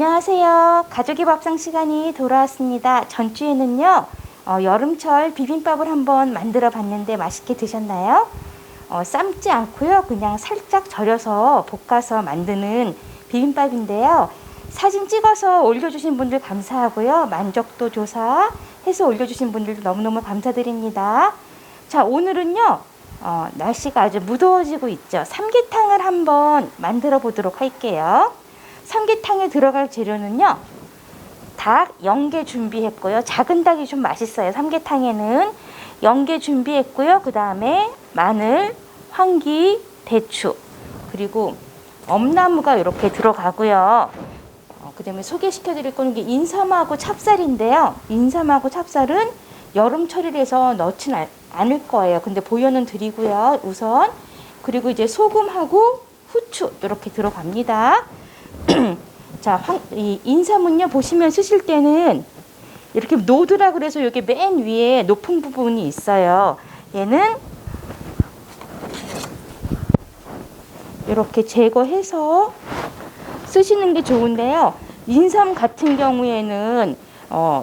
안녕하세요. 가족의 밥상 시간이 돌아왔습니다. 전주에는요 여름철 비빔밥을 한번 만들어 봤는데 맛있게 드셨나요? 삶지 않고요 그냥 살짝 절여서 볶아서 만드는 비빔밥인데요. 사진 찍어서 올려주신 분들 감사하고요. 만족도 조사 해서 올려주신 분들도 너무너무 감사드립니다. 자, 오늘은요 날씨가 아주 무더워지고 있죠. 삼계탕을 한번 만들어 보도록 할게요. 삼계탕에 들어갈 재료는요, 닭 0개 준비했고요. 작은 닭이 좀 맛있어요. 삼계탕에는 0개 준비했고요. 그 다음에 마늘, 황기, 대추, 그리고 엄나무가 이렇게 들어가고요. 그 다음에 소개시켜 드릴 거는 게 인삼하고 찹쌀인데요. 인삼하고 찹쌀은 여름철이라서 넣지는 않을 거예요. 근데 보여는 드리고요, 우선. 그리고 이제 소금하고 후추 이렇게 들어갑니다. 자, 이 인삼은요, 보시면 쓰실 때는 이렇게 노드라 그래서 여기 맨 위에 높은 부분이 있어요. 얘는 이렇게 제거해서 쓰시는 게 좋은데요. 인삼 같은 경우에는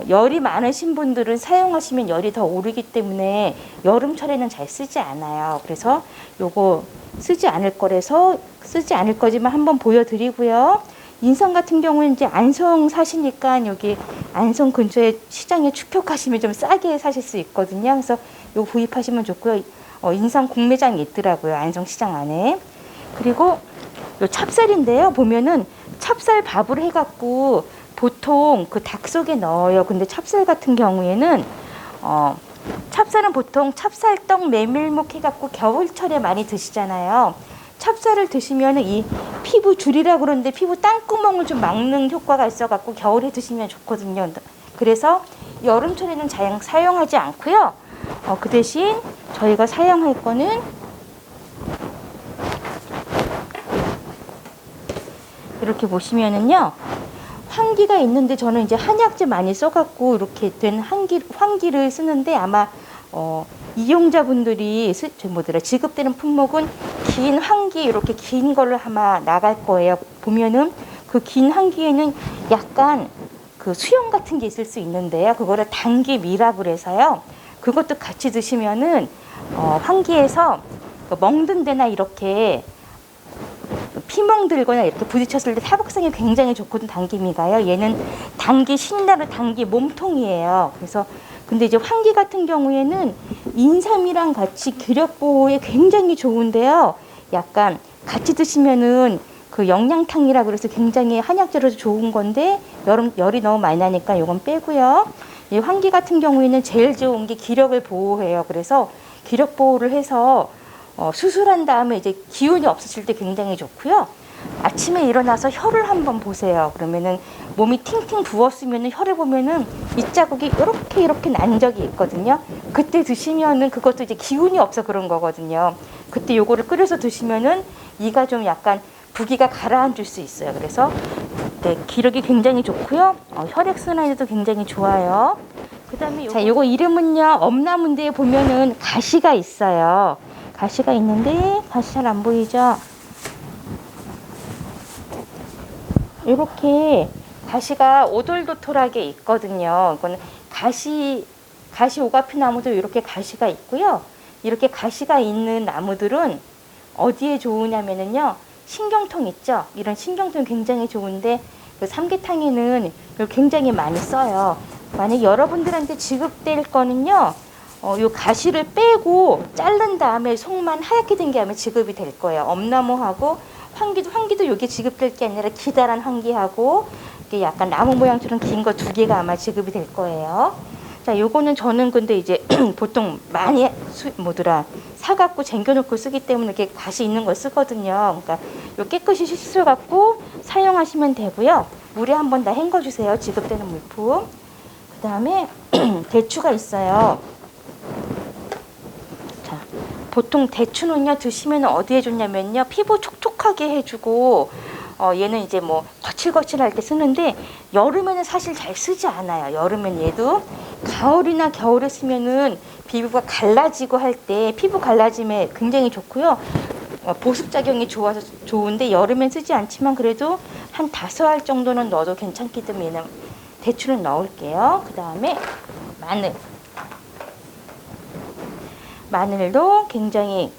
열이 많으신 분들은 사용하시면 열이 더 오르기 때문에 여름철에는 잘 쓰지 않아요. 그래서 요거 쓰지 않을 거라서 쓰지 않을 거지만 한번 보여드리고요. 인삼 같은 경우는 이제 안성 사시니까 여기 안성 근처에 시장에 축격하시면 좀 싸게 사실 수 있거든요. 그래서 요거 구입하시면 좋고요. 인삼 공매장이 있더라고요, 안성 시장 안에. 그리고 요 찹쌀인데요. 보면은 찹쌀 밥을 해갖고 보통 그 닭 속에 넣어요. 근데 찹쌀 같은 경우에는 찹쌀은 보통 찹쌀떡 메밀묵 해갖고 겨울철에 많이 드시잖아요. 찹쌀을 드시면 이 피부 줄이라 그러는데 피부 땅구멍을 좀 막는 효과가 있어갖고 겨울에 드시면 좋거든요. 그래서 여름철에는 잘 사용하지 않고요. 그 대신 저희가 사용할 거는 이렇게 보시면은요, 황기가 있는데 저는 이제 한약재 많이 써갖고 이렇게 된 황기를 쓰는데 아마 이용자분들이 지급되는 품목은 긴 황기 이렇게 긴 걸로 아마 나갈 거예요. 보면은 그 긴 황기에는 약간 그 수염 같은 게 있을 수 있는데요. 그거를 당기미라고 그래서요. 그것도 같이 드시면은 황기에서 멍든 데나 이렇게 피멍 들거나 이렇게 부딪혔을 때 타복상이 굉장히 좋거든, 당기미가요. 얘는 당기 신나는 당기 몸통이에요. 그래서 근데 이제 황기 같은 경우에는 인삼이랑 같이 기력 보호에 굉장히 좋은데요. 약간 같이 드시면은 그 영양탕이라 그래서 굉장히 한약재로도 좋은 건데 열이 너무 많이 나니까 요건 빼고요. 이 황기 같은 경우에는 제일 좋은 게 기력을 보호해요. 그래서 기력 보호를 해서 수술한 다음에 이제 기운이 없으실 때 굉장히 좋고요. 아침에 일어나서 혀를 한번 보세요. 그러면은 몸이 팅팅 부었으면은 혀를 보면은 밑자국이 이렇게 난 적이 있거든요. 그때 드시면은 그것도 이제 기운이 없어 그런 거거든요. 그때 요거를 끓여서 드시면은 이가 좀 약간 부기가 가라앉을 수 있어요. 그래서 네, 기력이 굉장히 좋고요. 혈액순환에도 굉장히 좋아요. 그다음에 자, 요거 이름은요, 엄나무인데 보면은 가시가 있어요. 가시가 있는데 가시 잘 안 보이죠? 이렇게 가시가 오돌도돌하게 있거든요. 이거는 가시 오가피 나무도 이렇게 가시가 있고요. 이렇게 가시가 있는 나무들은 어디에 좋으냐면은요, 신경통 있죠? 이런 신경통 굉장히 좋은데 그 삼계탕에는 굉장히 많이 써요. 만약 여러분들한테 지급될 거는요, 요 가시를 빼고 자른 다음에 속만 하얗게 된 게 아마 지급이 될 거예요. 엄나무하고 황기도 요게 지급될 게 아니라 기다란 황기하고 이게 약간 나무 모양처럼 긴 거 2개가 아마 지급이 될 거예요. 자, 요거는 저는 근데 이제 보통 많이 사갖고 쟁겨놓고 쓰기 때문에 이렇게 가시 있는 걸 쓰거든요. 그러니까 요 깨끗이 씻어갖고 사용하시면 되고요. 물에 한번 다 헹궈주세요. 지급되는 물품. 그 다음에 대추가 있어요. 자, 보통 대추는요, 드시면 어디에 좋냐면요, 피부 촉촉하게 해주고, 얘는 이제 뭐 거칠거칠할 때 쓰는데 여름에는 사실 잘 쓰지 않아요. 여름엔 얘도 가을이나 겨울에 쓰면은 피부가 갈라지고 할 때 피부 갈라짐에 굉장히 좋고요. 보습 작용이 좋아서 좋은데 여름엔 쓰지 않지만 그래도 한 5알 정도는 넣어도 괜찮기 때문에 대추는 넣을게요. 그 다음에 마늘도 굉장히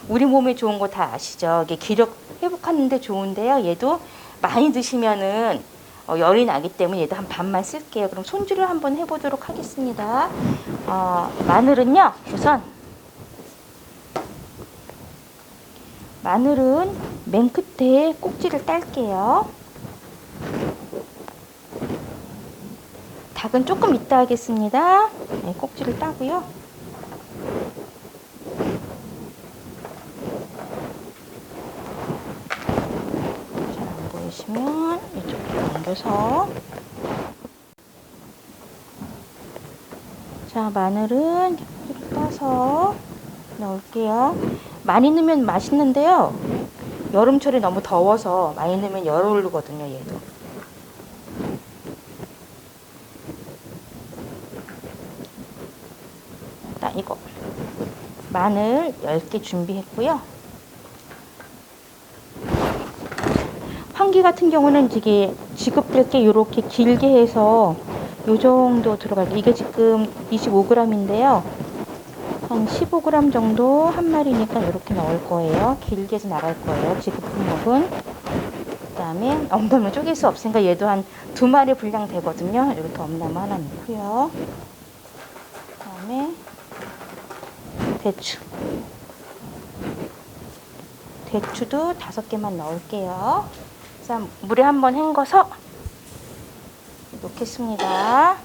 우리 몸에 좋은 거 다 아시죠? 이게 기력 회복하는데 좋은데요. 얘도 많이 드시면은 열이 나기 때문에 얘도 한 반만 쓸게요. 그럼 손질을 한번 해보도록 하겠습니다. 마늘은요, 우선 마늘은 맨 끝에 꼭지를 딸게요. 닭은 조금 이따 하겠습니다. 네, 꼭지를 따고요. 잘 안 보이시면 이쪽으로 옮겨서, 자, 마늘은 이렇게 따서 넣을게요. 많이 넣으면 맛있는데요. 여름철에 너무 더워서 많이 넣으면 열 오르거든요, 얘도. 일단 이거 마늘 10개 준비했고요. 황기 같은 경우는 이게 지급될 게 이렇게 길게 해서 요 정도 들어갈게요. 이게 지금 25g인데요. 한 15g 정도 한 마리니까 이렇게 넣을 거예요. 길게 해서 나갈 거예요. 지급 품목은. 그 다음에 엄나무 쪼갤 수 없으니까 얘도 한 2마리 분량 되거든요. 이렇게 엄나무 하나 넣고요. 그 다음에 대추도 5개만 넣을게요. 자, 물에 한번 헹궈서 놓겠습니다.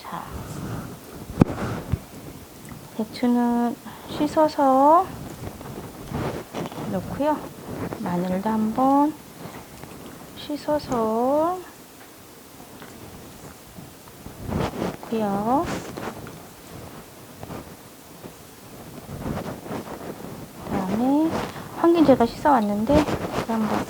자, 대추는 씻어서 넣고요. 마늘도 한번 씻어서 넣고요. 그다음에 황긴 제가 씻어 왔는데 한번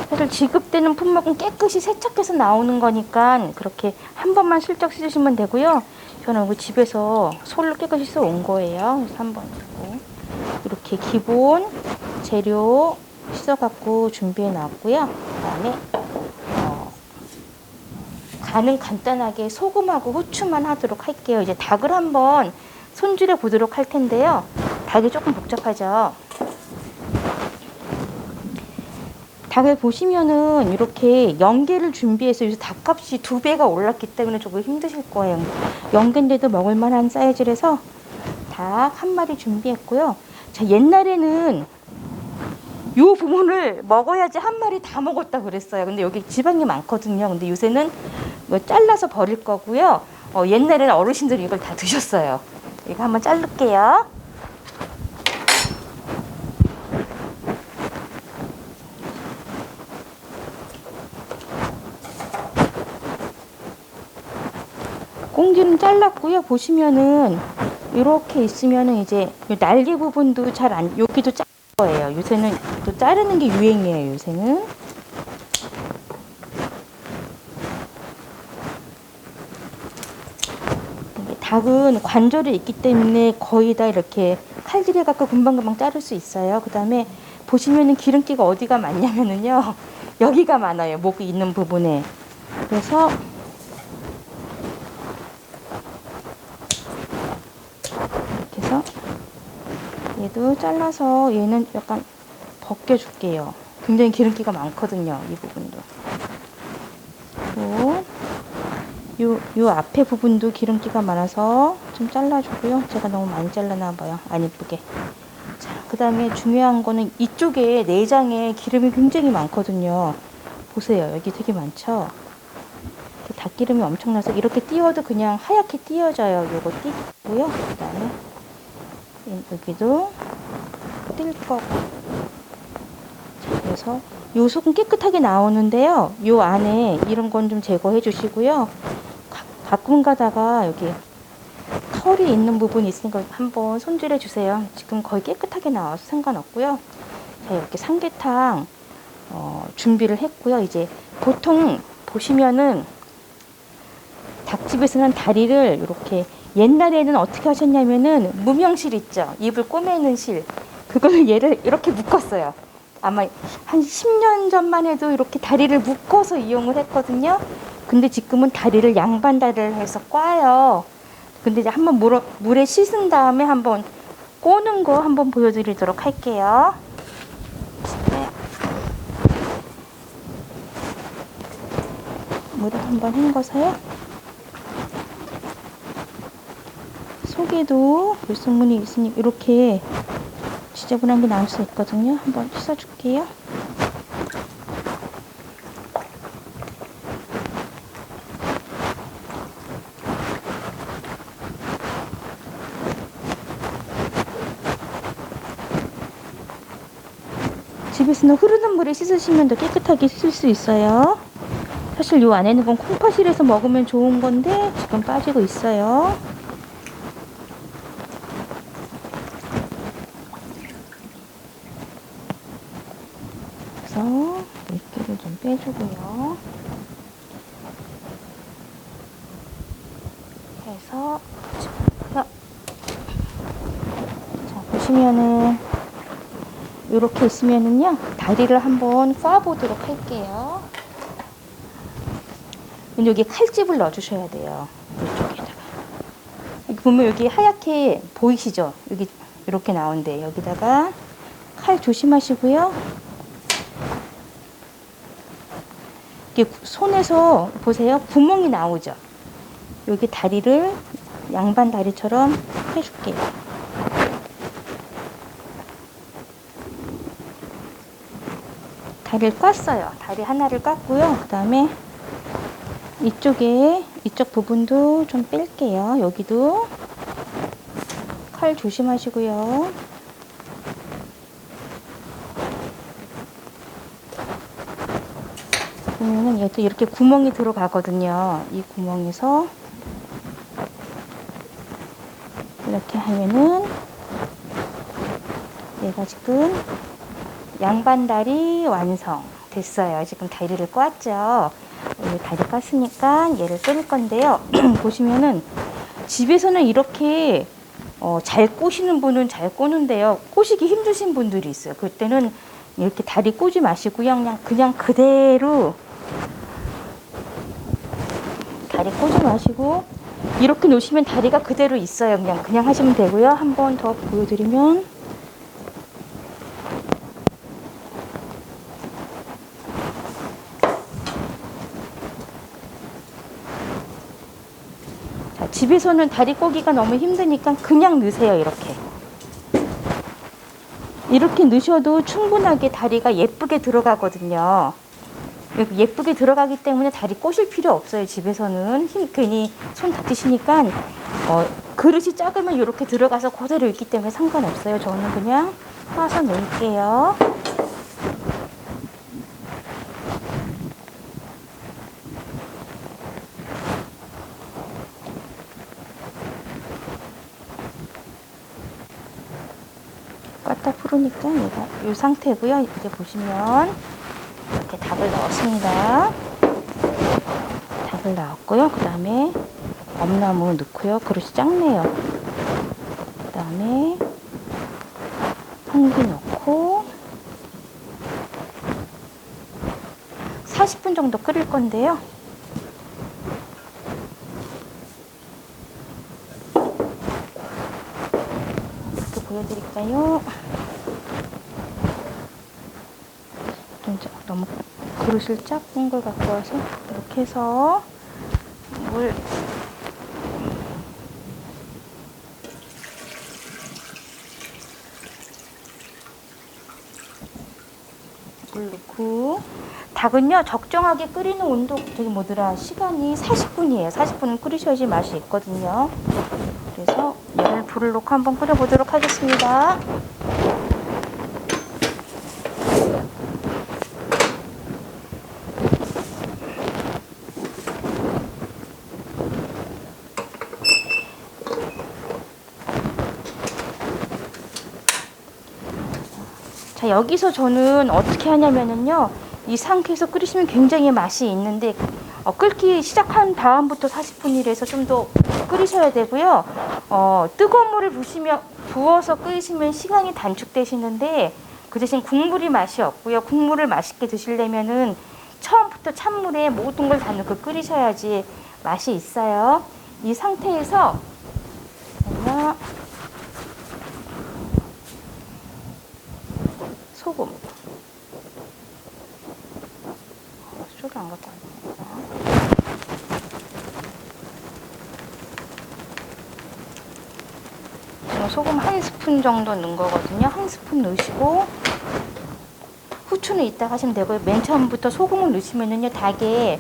사실 지급되는 품목은 깨끗이 세척해서 나오는 거니까 그렇게 한 번만 슬쩍 씻으시면 되고요. 저는 이거 집에서 솔로 깨끗이 씻어 온 거예요. 그래서 한번 이렇게 기본 재료 씻어갖고 준비해 놨고요. 그다음에 간은 간단하게 소금하고 후추만 하도록 할게요. 이제 닭을 한번 손질해 보도록 할 텐데요. 닭이 조금 복잡하죠. 닭을 보시면은 이렇게 연계를 준비해서 요새 닭값이 2배가 올랐기 때문에 조금 힘드실 거예요. 연계인데도 먹을 만한 사이즈라서 닭 한 마리 준비했고요. 자, 옛날에는 요 부분을 먹어야지 한 마리 다 먹었다 그랬어요. 근데 여기 지방이 많거든요. 근데 요새는 뭐 잘라서 버릴 거고요. 옛날에는 어르신들이 이걸 다 드셨어요. 이거 한번 자를게요. 꽁지는 잘랐고요. 보시면은 이렇게 있으면은 이제 날개 부분도 잘 안, 여기도 짤 거예요. 요새는 또 자르는 게 유행이에요. 요새는. 닭은 관절이 있기 때문에 거의 다 이렇게 칼질해 갖고 금방금방 자를 수 있어요. 그 다음에 보시면은 기름기가 어디가 많냐면은요. 여기가 많아요. 목이 있는 부분에. 그래서 이렇게 해서 얘도 잘라서 얘는 약간 벗겨줄게요. 굉장히 기름기가 많거든요. 이 부분도. 요 앞에 부분도 기름기가 많아서 좀 잘라주고요. 제가 너무 많이 잘라놔봐요. 안 이쁘게. 자, 그 다음에 중요한 거는 이쪽에 내장에 기름이 굉장히 많거든요. 보세요. 여기 되게 많죠? 닭기름이 엄청나서 이렇게 띄워도 그냥 하얗게 띄어져요. 요거 띄고요. 그 다음에 여기도 뜰 거고. 자, 그래서 요 속은 깨끗하게 나오는데요. 요 안에 이런 건 좀 제거해 주시고요. 가끔 가다가 여기 털이 있는 부분이 있으니까 한번 손질해 주세요. 지금 거의 깨끗하게 나와서 상관없고요. 자, 이렇게 삼계탕 준비를 했고요. 이제 보통 보시면은 닭집에서는 다리를 이렇게 옛날에는 어떻게 하셨냐면은 무명실 있죠. 이불 꼬매는 실. 그걸 얘를 이렇게 묶었어요. 아마 한 10년 전만 해도 이렇게 다리를 묶어서 이용을 했거든요. 근데 지금은 다리를 양반 다리를 해서 꽈요. 근데 이제 한번 물에 씻은 다음에 한번 꼬는 거 한번 보여드리도록 할게요. 네. 물을 한번 헹궈서요. 속에도 물성분이 있으니 이렇게 지저분한 게 나올 수 있거든요. 한번 씻어줄게요. 집에서는 흐르는 물에 씻으시면 더 깨끗하게 씻을 수 있어요. 사실 이 안에 있는 건 콩팥실에서 먹으면 좋은 건데 지금 빠지고 있어요. 그래서 물기를 좀 빼주고요. 해서 자, 보시면은 이렇게 있으면은요, 다리를 한번 꽈보도록 할게요. 여기 칼집을 넣어주셔야 돼요. 이쪽에다가. 여기 보면 여기 하얗게 보이시죠? 여기 이렇게 나온대. 여기다가 칼 조심하시고요. 이렇게 손에서 보세요. 구멍이 나오죠? 여기 다리를 양반 다리처럼 해줄게요. 다리를 깠어요. 다리 하나를 깠고요. 그 다음에 이쪽 부분도 좀 뺄게요. 여기도 칼 조심하시고요. 보면은 얘도 이렇게 구멍이 들어가거든요. 이 구멍에서 이렇게 하면은 얘가 지금 양반다리 완성 됐어요. 지금 다리를 꽈죠. 다리 깠으니까 얘를 끓일 건데요. 보시면은 집에서는 이렇게 잘 꼬시는 분은 잘 꼬는데요. 꼬시기 힘드신 분들이 있어요. 그때는 이렇게 다리 꼬지 마시고요. 그냥 그대로 다리 꼬지 마시고 이렇게 놓으시면 다리가 그대로 있어요. 그냥 하시면 되고요. 한 번 더 보여드리면 자, 집에서는 다리 꼬기가 너무 힘드니까 그냥 넣으세요. 이렇게 넣으셔도 충분하게 다리가 예쁘게 들어가거든요. 예쁘게 들어가기 때문에 다리 꼬실 필요 없어요. 집에서는 괜히 손 다치시니까 그릇이 작으면 이렇게 들어가서 그대로 있기 때문에 상관없어요. 저는 그냥 꽈서 넣을게요. 꽈다 풀으니까 얘가 이 상태고요. 이제 보시면 이렇게 닭을 넣었습니다. 닭을 넣었고요. 그 다음에 엄나무 넣고요. 그릇이 작네요. 그 다음에 홍기 넣고 40분 정도 끓일 건데요. 이렇게 보여드릴까요? 너무 그릇을 작은 걸 갖고 와서 이렇게 해서 물 넣고 닭은요 적정하게 끓이는 온도 시간이 40분이에요. 40분은 끓이셔야지 맛이 있거든요. 그래서 얘를 불을 놓고 한번 끓여 보도록 하겠습니다. 자, 여기서 저는 어떻게 하냐면은요, 이 상태에서 끓이시면 굉장히 맛이 있는데 끓기 시작한 다음부터 40분이라서 좀 더 끓이셔야 되고요. 뜨거운 물을 부어서 끓이시면 시간이 단축되시는데 그 대신 국물이 맛이 없고요. 국물을 맛있게 드시려면은 처음부터 찬물에 모든 걸 다 넣고 끓이셔야지 맛이 있어요. 이 상태에서 소금, 소금 안 갖고 왔네요. 소금 한 스푼 정도 넣은 거거든요. 한 스푼 넣으시고 후추는 이따 하시면 되고요. 맨 처음부터 소금을 넣으시면은요, 닭에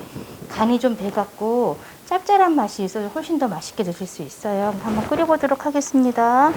간이 좀 배갖고 짭짤한 맛이 있어서 훨씬 더 맛있게 드실 수 있어요. 한번 끓여보도록 하겠습니다.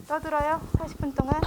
떠들어요? 40분 동안?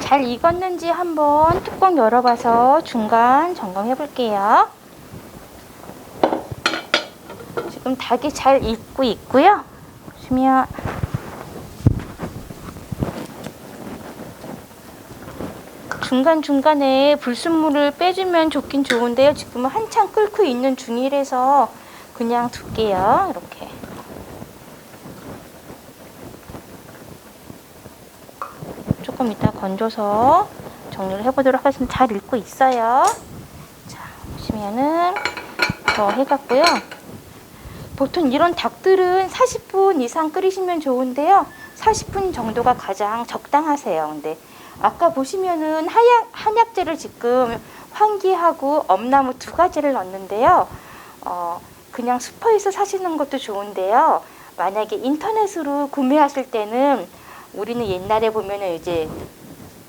잘 익었는지 한번 뚜껑 열어봐서 중간 점검해 볼게요. 지금 닭이 잘 익고 있고요. 보시면 중간중간에 불순물을 빼주면 좋긴 좋은데요. 지금은 한참 끓고 있는 중이라서 그냥 둘게요. 이렇게. 조금 이따 건져서 정리를 해보도록 하겠습니다. 잘 익고 있어요. 자, 보시면은 더 해갖고요. 보통 이런 닭들은 40분 이상 끓이시면 좋은데요. 40분 정도가 가장 적당하세요. 근데 아까 보시면은 한약재를 지금 황기하고 엄나무 2가지를 넣었는데요. 그냥 슈퍼에서 사시는 것도 좋은데요. 만약에 인터넷으로 구매하실 때는 우리는 옛날에 보면은 이제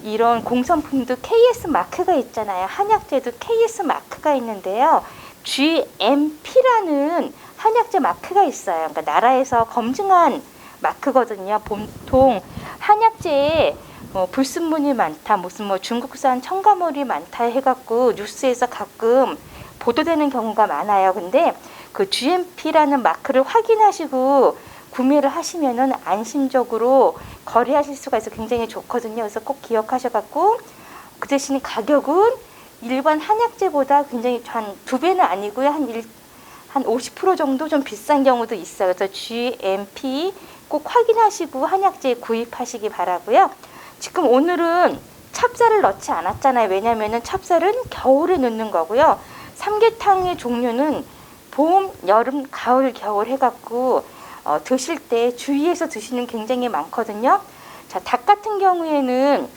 이런 공산품도 KS 마크가 있잖아요. 한약재도 KS 마크가 있는데요. GMP라는 한약재 마크가 있어요. 그러니까 나라에서 검증한 마크거든요. 보통 한약재에 불순물이 많다, 무슨 중국산 첨가물이 많다 해갖고 뉴스에서 가끔 보도되는 경우가 많아요. 근데 그 GMP라는 마크를 확인하시고 구매를 하시면은 안심적으로 거래하실 수가 있어 굉장히 좋거든요. 그래서 꼭 기억하셔갖고 그 대신 가격은 일반 한약재보다 굉장히 한 2배는 아니고요. 한 50% 정도 좀 비싼 경우도 있어요. 그래서 GMP 꼭 확인하시고 한약재 구입하시기 바라고요. 지금 오늘은 찹쌀을 넣지 않았잖아요. 왜냐면은 찹쌀은 겨울에 넣는 거고요. 삼계탕의 종류는 봄, 여름, 가을, 겨울 해갖고 드실 때 주의해서 드시는 굉장히 많거든요. 자, 닭 같은 경우에는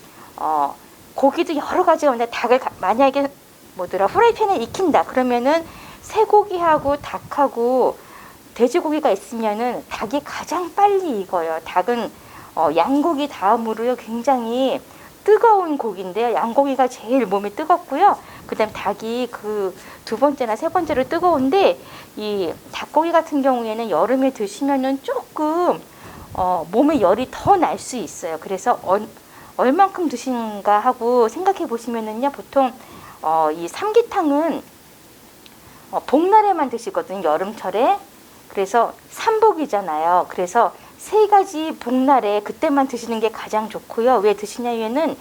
고기도 여러 가지가 있는데 닭을 만약에 후라이팬에 익힌다 그러면은 쇠고기하고 닭하고 돼지고기가 있으면은 닭이 가장 빨리 익어요. 닭은 양고기 다음으로요 굉장히 뜨거운 고기인데요. 양고기가 제일 몸이 뜨겁고요. 그다음 닭이 그 2번째나 3번째로 뜨거운데 이 닭고기 같은 경우에는 여름에 드시면은 조금 몸에 열이 더 날 수 있어요. 그래서 얼만큼 드시는가 하고 생각해 보시면은요. 보통 이 삼계탕은 복날에만 드시거든요. 여름철에. 그래서 삼복이잖아요. 그래서 3가지 복날에 그때만 드시는 게 가장 좋고요. 왜 드시냐면은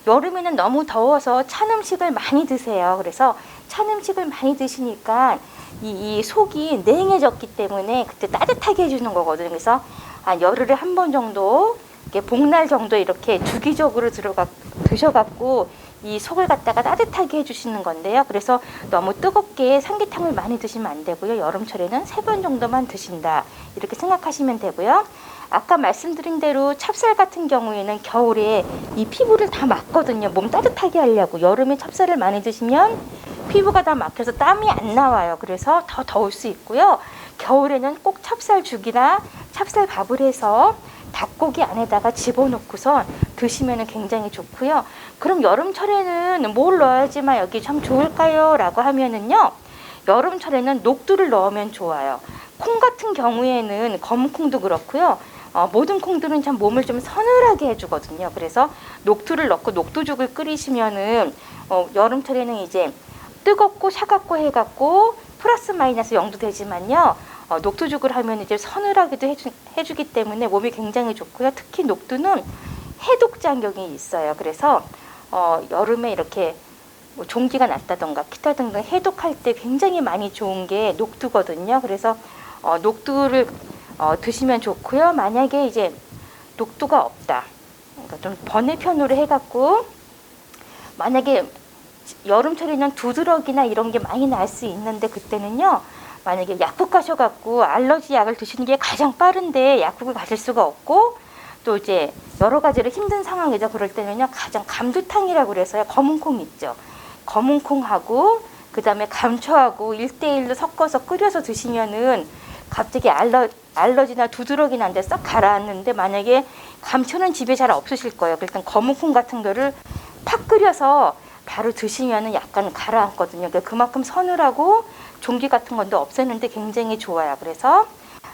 여름에는 너무 더워서 찬 음식을 많이 드세요. 그래서 찬 음식을 많이 드시니까 이 속이 냉해졌기 때문에 그때 따뜻하게 해주는 거거든요. 그래서 열흘에 한 번 정도 복날 정도 이렇게 주기적으로 드셔갖고 이 속을 갖다가 따뜻하게 해주시는 건데요. 그래서 너무 뜨겁게 삼계탕을 많이 드시면 안 되고요. 여름철에는 3번 정도만 드신다 이렇게 생각하시면 되고요. 아까 말씀드린 대로 찹쌀 같은 경우에는 겨울에 이 피부를 다 막거든요. 몸 따뜻하게 하려고. 여름에 찹쌀을 많이 드시면 피부가 다 막혀서 땀이 안 나와요. 그래서 더 더울 수 있고요. 겨울에는 꼭 찹쌀죽이나 찹쌀밥을 해서 닭고기 안에다가 집어넣고서 드시면 굉장히 좋고요. 그럼 여름철에는 뭘 넣어야지만 여기 참 좋을까요? 라고 하면은요. 여름철에는 녹두를 넣으면 좋아요. 콩 같은 경우에는 검은 콩도 그렇고요. 모든 콩들은 참 몸을 좀 서늘하게 해주거든요. 그래서 녹두를 넣고 녹두죽을 끓이시면은 여름철에는 이제 뜨겁고 차갑고 해갖고 플러스 마이너스 0도 되지만요. 녹두죽을 하면 이제 서늘하기도 해주기 때문에 몸이 굉장히 좋고요. 특히 녹두는 해독 작용이 있어요. 그래서 여름에 이렇게 종기가 났다던가 기타 등등 해독할 때 굉장히 많이 좋은 게 녹두거든요. 그래서 녹두를 드시면 좋고요. 만약에 이제 녹두가 없다. 그러니까 좀 번외편으로 해갖고 만약에 여름철에는 두드러기나 이런 게 많이 날 수 있는데 그때는요. 만약에 약국 가셔갖고 알러지 약을 드시는 게 가장 빠른데 약국을 가실 수가 없고 또 이제 여러 가지로 힘든 상황이죠. 그럴 때는요. 가장 감두탕이라고 그래서요. 검은콩 있죠. 검은콩하고 그 다음에 감초하고 1대1로 섞어서 끓여서 드시면은 갑자기 알러지나 두드러기 난데 싹 가라앉는데 만약에 감초는 집에 잘 없으실 거예요. 일단 검은콩 같은 거를 팍 끓여서 바로 드시면은 약간 가라앉거든요. 그만큼 서늘하고 종기 같은 건도 없애는데 굉장히 좋아요. 그래서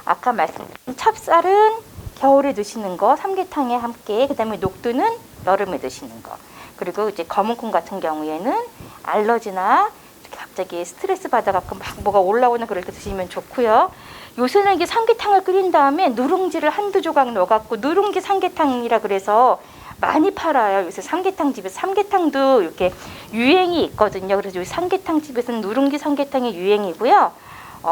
아까 말씀드린 찹쌀은 겨울에 드시는 거, 삼계탕에 함께, 그 다음에 녹두는 여름에 드시는 거. 그리고 이제 검은콩 같은 경우에는 알러지나 이렇게 갑자기 스트레스 받아갖고 막 뭐가 올라오는 그럴 때 드시면 좋고요. 요새는 이게 삼계탕을 끓인 다음에 누룽지를 한두 조각 넣어갖고 누룽지 삼계탕이라 그래서 많이 팔아요. 요새 삼계탕 집에서 삼계탕도 이렇게 유행이 있거든요. 그래서 요 삼계탕 집에서는 누룽지 삼계탕이 유행이고요.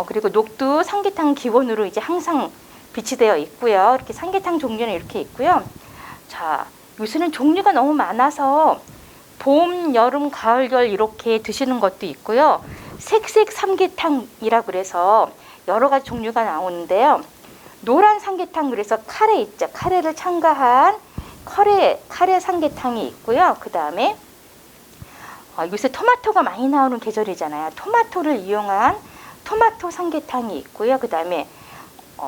그리고 녹두 삼계탕 기본으로 이제 항상 비치되어 있고요. 이렇게 삼계탕 종류는 이렇게 있고요. 자, 요새는 종류가 너무 많아서 봄, 여름, 가을, 겨울 이렇게 드시는 것도 있고요. 색색 삼계탕이라 그래서 여러 가지 종류가 나오는데요. 노란 삼계탕 그래서 카레 있죠. 카레를 첨가한 카레 삼계탕이 있고요. 그 다음에 요새 토마토가 많이 나오는 계절이잖아요. 토마토를 이용한 토마토 삼계탕이 있고요. 그 다음에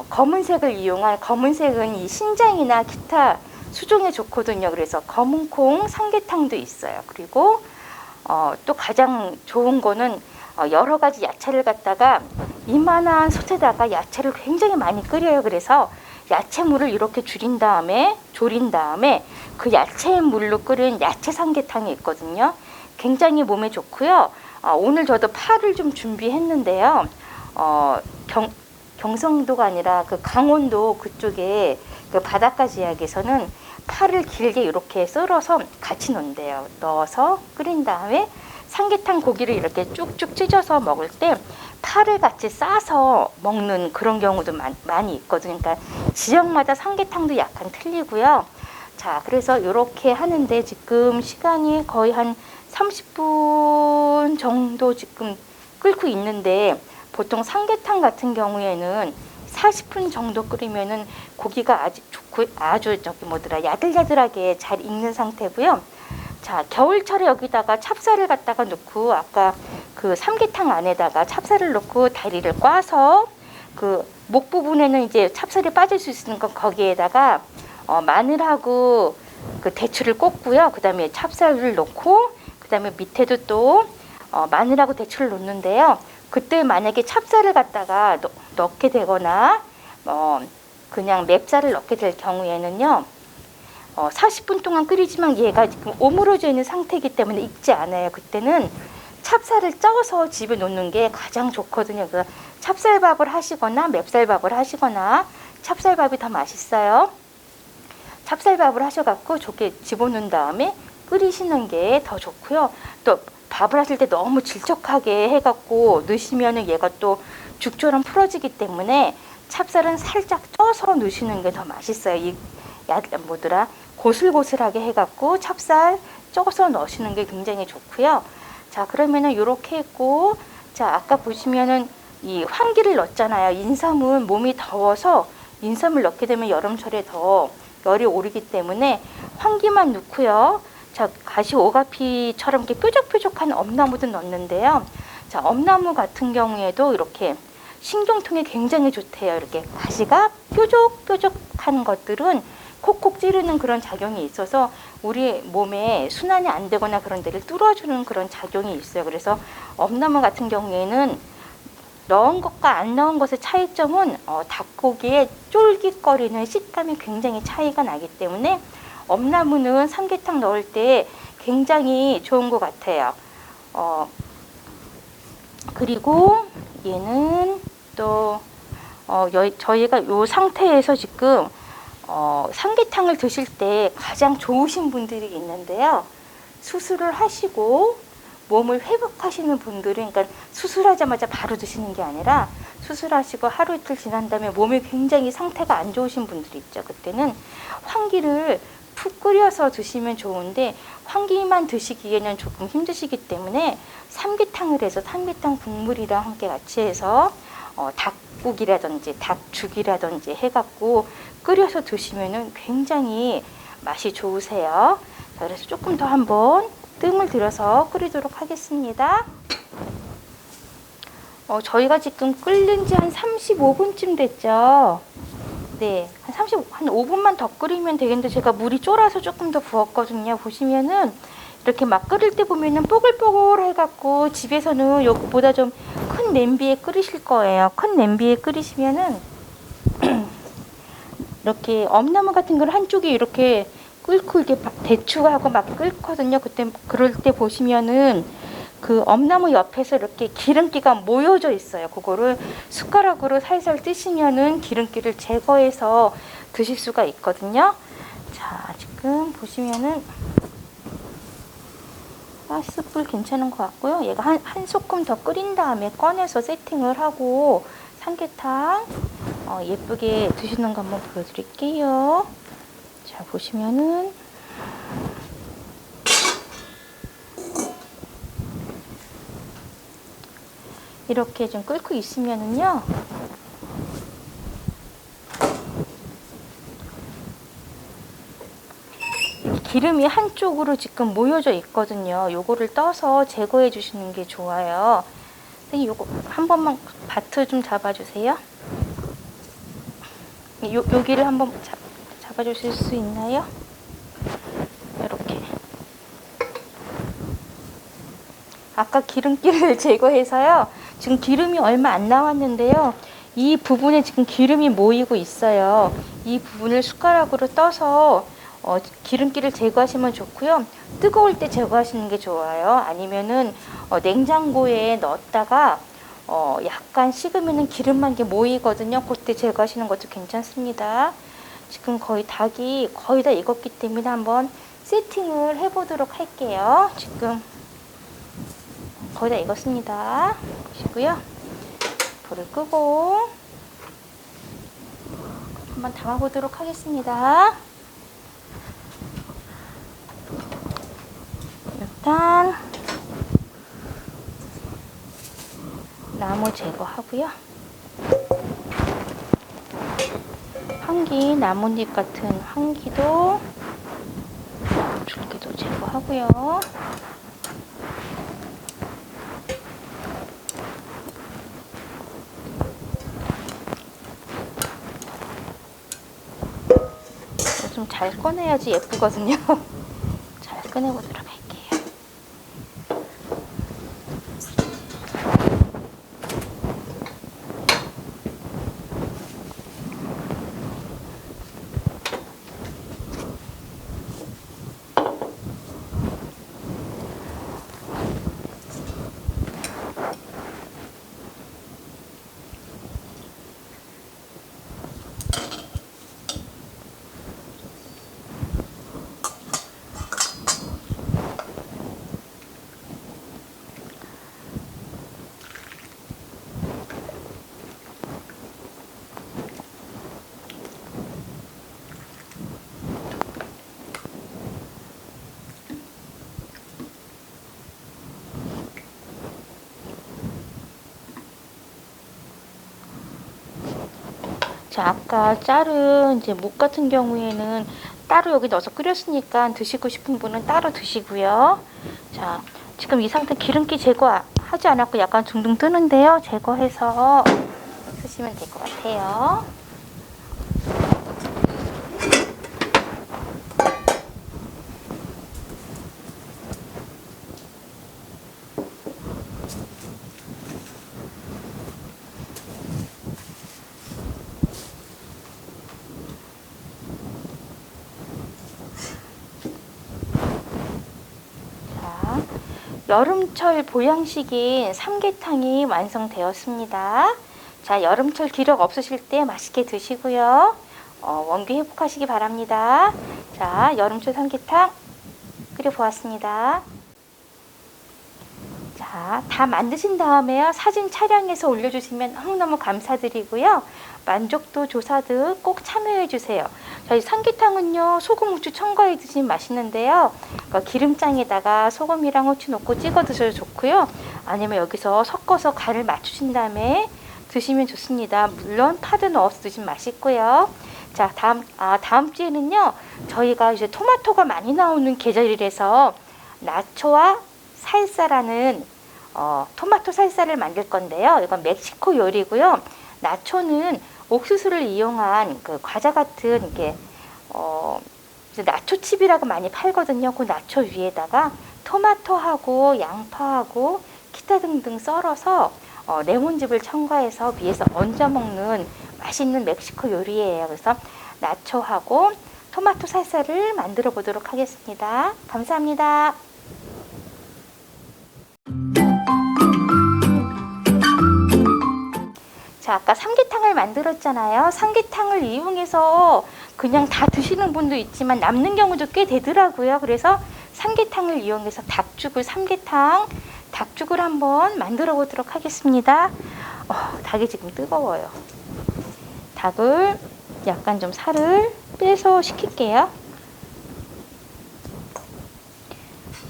검은색을 이용한 검은색은 이 신장이나 기타 수종에 좋거든요. 그래서 검은콩 삼계탕도 있어요. 그리고 또 가장 좋은 거는 여러 가지 야채를 갖다가 이만한 솥에다가 야채를 굉장히 많이 끓여요. 그래서 야채물을 이렇게 졸인 다음에 그 야채물로 끓인 야채 삼계탕이 있거든요. 굉장히 몸에 좋고요. 오늘 저도 파를 좀 준비했는데요. 경상도가 아니라 그 강원도 그쪽에 그 바닷가 지역에서는 파를 길게 이렇게 썰어서 같이 넣는데요. 넣어서 끓인 다음에 삼계탕 고기를 이렇게 쭉쭉 찢어서 먹을 때 파를 같이 싸서 먹는 그런 경우도 많이 있거든요. 그러니까 지역마다 삼계탕도 약간 틀리고요. 자, 그래서 이렇게 하는데 지금 시간이 거의 한 30분 정도 지금 끓고 있는데 보통 삼계탕 같은 경우에는 40분 정도 끓이면은 고기가 아주 좋고 아주 야들야들하게 잘 익는 상태고요. 자, 겨울철에 여기다가 찹쌀을 갖다가 넣고 아까 그 삼계탕 안에다가 찹쌀을 넣고 다리를 꽈서 그 목 부분에는 이제 찹쌀이 빠질 수 있으니까 거기에다가 마늘하고 그 대추를 꽂고요. 그다음에 찹쌀을 넣고 그다음에 밑에도 또 마늘하고 대추를 넣는데요. 그때 만약에 찹쌀을 갖다가 넣게 되거나 그냥 맵쌀을 넣게 될 경우에는요. 40분 동안 끓이지만 얘가 지금 오므러져 있는 상태이기 때문에 익지 않아요. 그때는 찹쌀을 쪄서 집에 놓는 게 가장 좋거든요. 그래서 찹쌀밥을 하시거나 맵쌀밥을 하시거나 찹쌀밥이 더 맛있어요. 찹쌀밥을 하셔갖고 좋게 집어넣은 다음에 끓이시는 게 더 좋고요. 또 밥을 하실 때 너무 질척하게 해갖고 넣으시면은 얘가 또 죽처럼 풀어지기 때문에 찹쌀은 살짝 쪄서 넣으시는 게 더 맛있어요. 고슬고슬하게 해갖고 찹쌀 쪄서 넣으시는 게 굉장히 좋고요. 자, 그러면은 이렇게 했고, 자, 아까 보시면은 이 환기를 넣었잖아요. 인삼은 몸이 더워서 인삼을 넣게 되면 여름철에 더 열이 오르기 때문에 환기만 넣고요. 자, 가시 오가피처럼 이렇게 뾰족뾰족한 엄나무도 넣었는데요. 자, 엄나무 같은 경우에도 이렇게 신경통에 굉장히 좋대요. 이렇게 가시가 뾰족뾰족한 것들은 콕콕 찌르는 그런 작용이 있어서 우리 몸에 순환이 안 되거나 그런 데를 뚫어주는 그런 작용이 있어요. 그래서 엄나무 같은 경우에는 넣은 것과 안 넣은 것의 차이점은 닭고기의 쫄깃거리는 식감이 굉장히 차이가 나기 때문에 엄나무는 삼계탕 넣을 때 굉장히 좋은 것 같아요. 그리고 얘는 또 저희가 이 상태에서 지금 삼계탕을 드실 때 가장 좋으신 분들이 있는데요. 수술을 하시고 몸을 회복하시는 분들은, 그러니까 수술하자마자 바로 드시는 게 아니라 수술하시고 하루 이틀 지난 다음에 몸이 굉장히 상태가 안 좋으신 분들이 있죠. 그때는 환기를 푹 끓여서 드시면 좋은데 환기만 드시기에는 조금 힘드시기 때문에 삼계탕을 해서 삼계탕 국물이랑 함께 같이 해서 닭국이라든지 닭죽이라든지 해갖고 끓여서 드시면은 굉장히 맛이 좋으세요. 자, 그래서 조금 더 한번 뜸을 들여서 끓이도록 하겠습니다. 저희가 지금 끓는 지 한 35분쯤 됐죠. 네, 한 5분만 더 끓이면 되겠는데 제가 물이 쫄아서 조금 더 부었거든요. 보시면은 이렇게 막 끓일 때 보면은 뽀글뽀글 해갖고 집에서는 요거보다 좀 큰 냄비에 끓이실 거예요. 큰 냄비에 끓이시면은 이렇게 엄나무 같은 걸 한쪽이 이렇게 끓고 이렇게 대추하고 막 끓거든요. 그럴 때 보시면은 그 엄나무 옆에서 이렇게 기름기가 모여져 있어요. 그거를 숟가락으로 살살 뜨시면은 기름기를 제거해서 드실 수가 있거든요. 자, 지금 보시면은 가스불 괜찮은 것 같고요. 얘가 한 소끔 더 끓인 다음에 꺼내서 세팅을 하고 삼계탕 예쁘게 드시는 거 한번 보여드릴게요. 자, 보시면은 이렇게 좀 끓고 있으면은요, 기름이 한쪽으로 지금 모여져 있거든요. 요거를 떠서 제거해 주시는 게 좋아요. 선생님, 요거 한 번만 바트 좀 잡아주세요. 여기를 한번 잡아주실 수 있나요? 이렇게. 아까 기름기를 제거해서요. 지금 기름이 얼마 안 나왔는데요. 이 부분에 지금 기름이 모이고 있어요. 이 부분을 숟가락으로 떠서 기름기를 제거하시면 좋고요. 뜨거울 때 제거하시는 게 좋아요. 아니면은 냉장고에 넣었다가 약간 식으면은 기름만 게 모이거든요. 그때 제거하시는 것도 괜찮습니다. 지금 닭이 거의 다 익었기 때문에 한번 세팅을 해보도록 할게요. 지금 거의 다 익었습니다. 보시고요. 불을 끄고 한번 담아보도록 하겠습니다. 일단 나무 제거하고요. 환기, 나뭇잎 같은 환기도 줄기도 제거하고요. 좀 잘 꺼내야지 예쁘거든요. 잘 꺼내보도록 할게요. 자, 아까 자른 이제 묵 같은 경우에는 따로 여기 넣어서 끓였으니까 드시고 싶은 분은 따로 드시고요. 자, 지금 이 상태 기름기 제거하지 않았고 약간 둥둥 뜨는데요. 제거해서 쓰시면 될 것 같아요. 여름철 보양식인 삼계탕이 완성되었습니다. 자, 여름철 기력 없으실 때 맛있게 드시고요. 원기 회복하시기 바랍니다. 자, 여름철 삼계탕 끓여보았습니다. 자, 다 만드신 다음에요. 사진 촬영해서 올려주시면 너무너무 감사드리고요. 만족도 조사도 꼭 참여해주세요. 저희 삼계탕은요, 소금, 후추 첨가해 드시면 맛있는데요. 기름장에다가 소금이랑 후추 넣고 찍어 드셔도 좋고요. 아니면 여기서 섞어서 간을 맞추신 다음에 드시면 좋습니다. 물론 파도 넣어서 드시면 맛있고요. 자, 다음 주에는요, 저희가 이제 토마토가 많이 나오는 계절이라서 나초와 살사라는 토마토 살사를 만들 건데요. 이건 멕시코 요리고요. 나초는 옥수수를 이용한 그 과자 같은 이게 나초칩이라고 많이 팔거든요. 그 나초 위에다가 토마토하고 양파하고 기타 등등 썰어서 레몬즙을 첨가해서 위에서 얹어 먹는 맛있는 멕시코 요리예요. 그래서 나초하고 토마토 살사를 만들어 보도록 하겠습니다. 감사합니다. 자, 아까 삼계탕을 만들었잖아요. 삼계탕을 이용해서 그냥 다 드시는 분도 있지만 남는 경우도 꽤 되더라고요. 그래서 삼계탕을 이용해서 닭죽을 삼계탕 닭죽을 한번 만들어 보도록 하겠습니다. 닭이 지금 뜨거워요. 닭을 약간 좀 살을 빼서 식힐게요.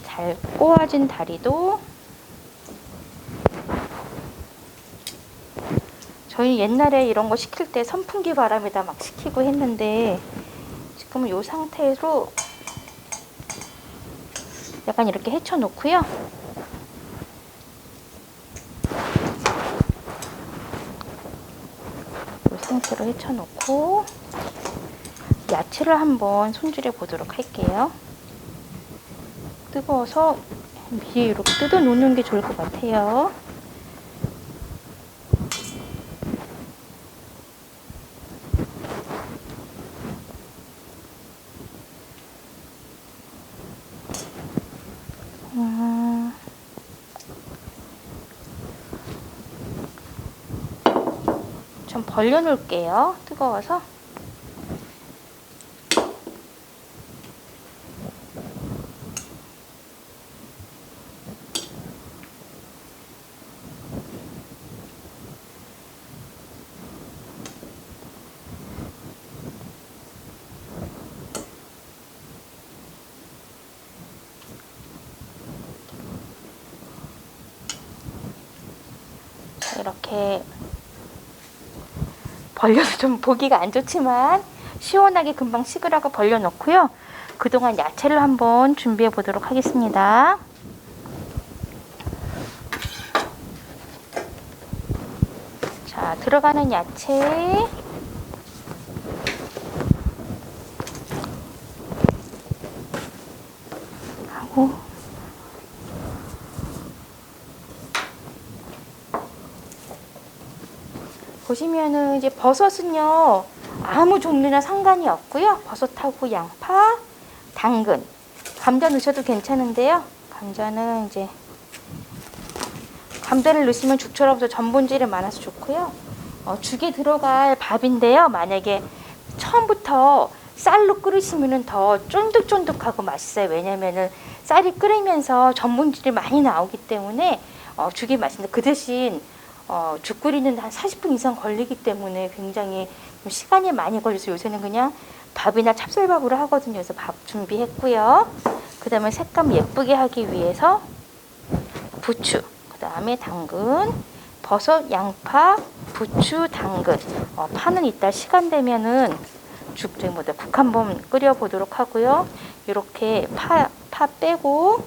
잘 꼬아진 다리도, 저희 옛날에 이런 거 시킬 때 선풍기 바람에다 막 식히고 했는데 지금은 이 상태로 약간 이렇게 헤쳐 놓고요. 이 상태로 헤쳐 놓고 야채를 한번 손질해 보도록 할게요. 뜨거워서 위에 이렇게 뜯어 놓는 게 좋을 것 같아요. 좀 벌려 놓을게요. 뜨거워서. 이렇게 벌려서 좀 보기가 안 좋지만 시원하게 금방 식으라고 벌려 놓고요. 그동안 야채를 한번 준비해 보도록 하겠습니다. 자, 들어가는 야채 하고 보시면은 이제 버섯은요 아무 종류나 상관이 없고요. 버섯하고 양파, 당근, 감자 넣으셔도 괜찮은데요. 감자는 이제 감자를 넣으시면 죽처럼 전분질이 많아서 좋고요. 죽에 들어갈 밥인데요. 만약에 처음부터 쌀로 끓이시면 더 쫀득쫀득하고 맛있어요. 왜냐면은 쌀이 끓이면서 전분질이 많이 나오기 때문에 죽이 맛있는데, 그 대신 죽 끓이는데 한 40분 이상 걸리기 때문에 굉장히 좀 시간이 많이 걸려서 요새는 그냥 밥이나 찹쌀밥으로 하거든요. 그래서 밥 준비했고요. 그 다음에 색감 예쁘게 하기 위해서 부추, 그 다음에 당근, 버섯, 양파, 부추, 당근. 파는 이따 시간 되면은 죽 좀 국 한번 끓여 보도록 하고요. 이렇게 파 빼고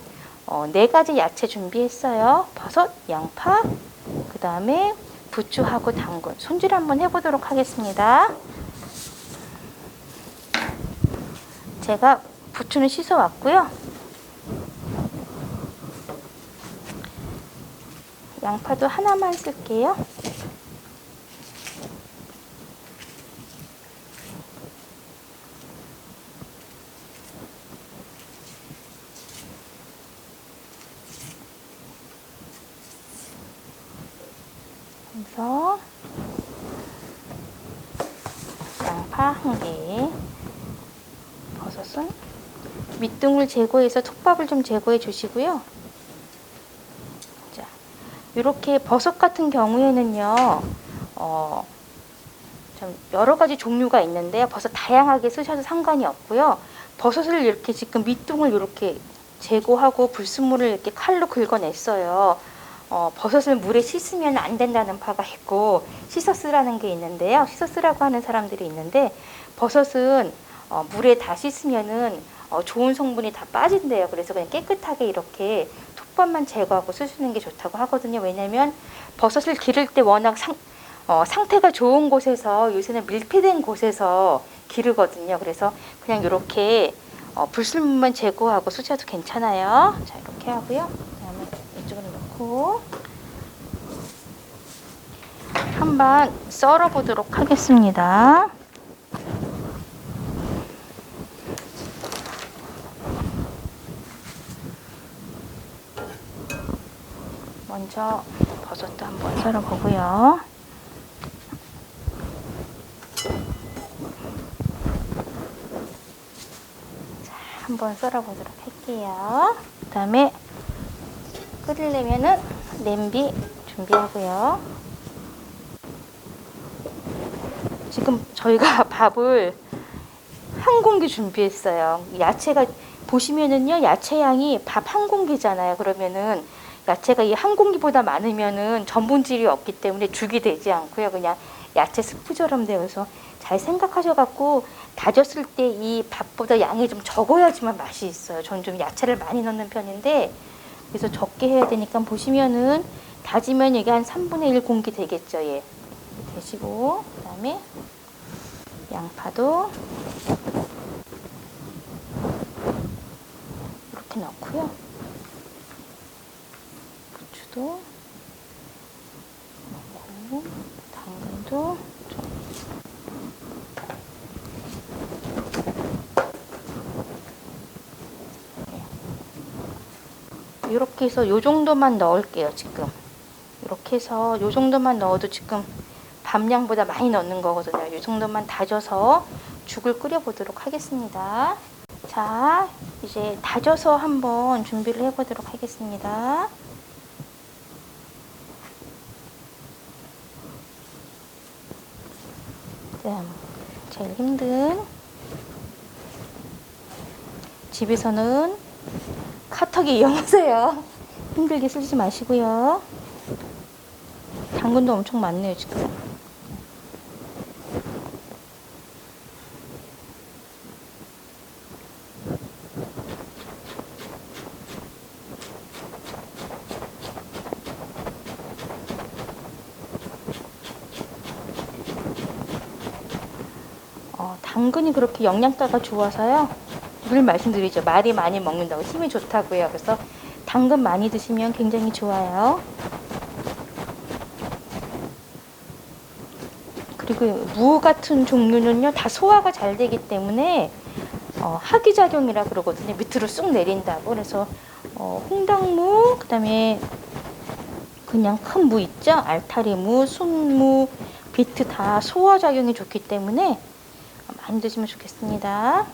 4가지 야채 준비했어요. 버섯, 양파, 그 다음에 부추하고 당근. 손질 한번 해보도록 하겠습니다. 제가 부추는 씻어 왔고요. 양파도 하나만 쓸게요. 그래서 양파 1개, 버섯은 밑둥을 제거해서 톱밥을 좀 제거해 주시고요. 자, 이렇게 버섯 같은 경우에는요, 좀 여러 가지 종류가 있는데요. 버섯 다양하게 쓰셔도 상관이 없고요. 버섯을 이렇게 지금 밑둥을 이렇게 제거하고 불순물을 이렇게 칼로 긁어냈어요. 버섯을 물에 씻으면 안 된다는 파가 있고 씻어 쓰라는 게 있는데요. 씻어 쓰라고 하는 사람들이 있는데, 버섯은 물에 다 씻으면은 좋은 성분이 다 빠진대요. 그래서 그냥 깨끗하게 이렇게 톱밥만 제거하고 쓰시는 게 좋다고 하거든요. 왜냐면 버섯을 기를 때 워낙 상태가 좋은 곳에서, 요새는 밀폐된 곳에서 기르거든요. 그래서 그냥 이렇게 불순물만 제거하고 쓰셔도 괜찮아요. 자, 이렇게 하고요. 그다음에 이쪽으로 놓고 한번 썰어 보도록 하겠습니다. 먼저 버섯도 한번 썰어보고요. 자, 한번 썰어보도록 할게요. 그 다음에 끓이려면은 냄비 준비하고요. 지금 저희가 밥을 한 공기 준비했어요. 야채가 보시면은요, 야채 양이 밥 한 공기잖아요. 그러면은 야채가 이 한 공기보다 많으면은 전분질이 없기 때문에 죽이 되지 않고요. 그냥 야채 스프처럼 되어서 잘 생각하셔갖고 다졌을 때 이 밥보다 양이 좀 적어야지만 맛이 있어요. 전 좀 야채를 많이 넣는 편인데 그래서 적게 해야 되니까 보시면은 다지면 이게 한 3분의 1 공기 되겠죠. 예. 되시고 그다음에 양파도 이렇게 넣고요. 부추도 넣고 당근도 이렇게 해서 요 정도만 넣을게요. 지금 이렇게 해서 요 정도만 넣어도 지금 밥량보다 많이 넣는 거거든요. 요 정도만 다져서 죽을 끓여 보도록 하겠습니다. 자, 이제 다져서 한번 준비를 해 보도록 하겠습니다. 제일 힘든 집에서는 카터기 이용하세요. 힘들게 쓰지 마시고요. 당근도 엄청 많네요, 지금. 당근이 그렇게 영양가가 좋아서요. 늘 말씀드리죠. 말이 많이 먹는다고 힘이 좋다고요. 그래서 당근 많이 드시면 굉장히 좋아요. 그리고 무 같은 종류는요, 다 소화가 잘 되기 때문에 하기작용이라 그러거든요. 밑으로 쑥 내린다고. 그래서 홍당무, 그다음에 그냥 큰 무 있죠? 알타리무, 순무, 비트 다 소화작용이 좋기 때문에 많이 드시면 좋겠습니다.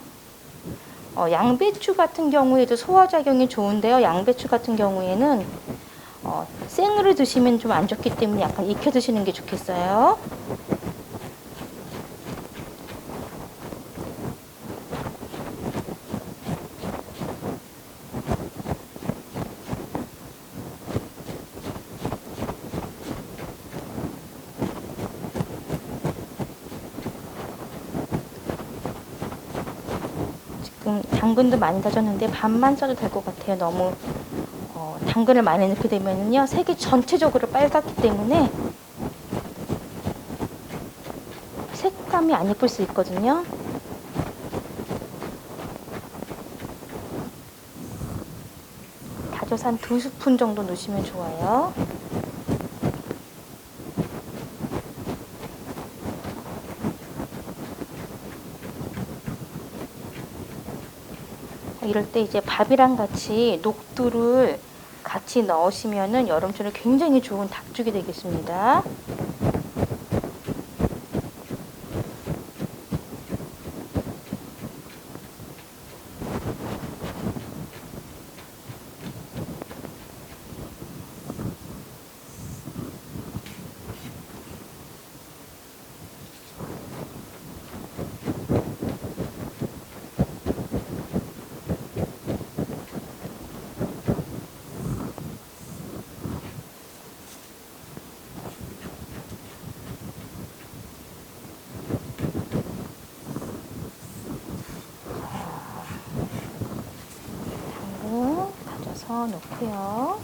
양배추 같은 경우에도 소화작용이 좋은데요. 양배추 같은 경우에는 생으로 드시면 좀 안 좋기 때문에 약간 익혀 드시는 게 좋겠어요. 지금 당근도 많이 다졌는데 반만 써도 될 것 같아요. 너무 당근을 많이 넣게 되면요, 색이 전체적으로 빨갛기 때문에 색감이 안 예쁠 수 있거든요. 다져서 한 2스푼 정도 넣으시면 좋아요. 이럴 때 이제 밥이랑 같이 녹두를 같이 넣으시면은 여름철에 굉장히 좋은 닭죽이 되겠습니다. 넣고요.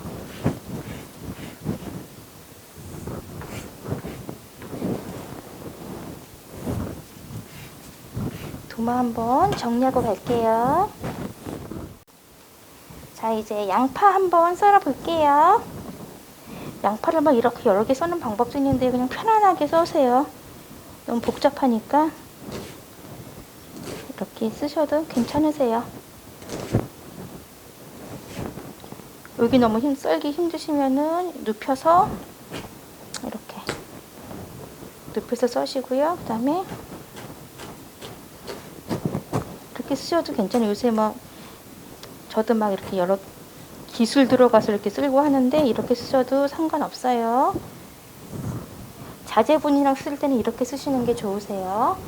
도마 한번 정리하고 갈게요. 자, 이제 양파 한번 썰어 볼게요. 양파를 막 이렇게 여러 개 써는 방법도 있는데 그냥 편안하게 써세요. 너무 복잡하니까 이렇게 쓰셔도 괜찮으세요. 여기 너무 썰기 힘드시면은 눕혀서 이렇게 눕혀서 써시고요. 그 다음에 이렇게 쓰셔도 괜찮아요. 요새 막 저도 막 이렇게 여러 기술 들어가서 이렇게 쓸고 하는데 이렇게 쓰셔도 상관없어요. 자제분이랑 쓸 때는 이렇게 쓰시는 게 좋으세요.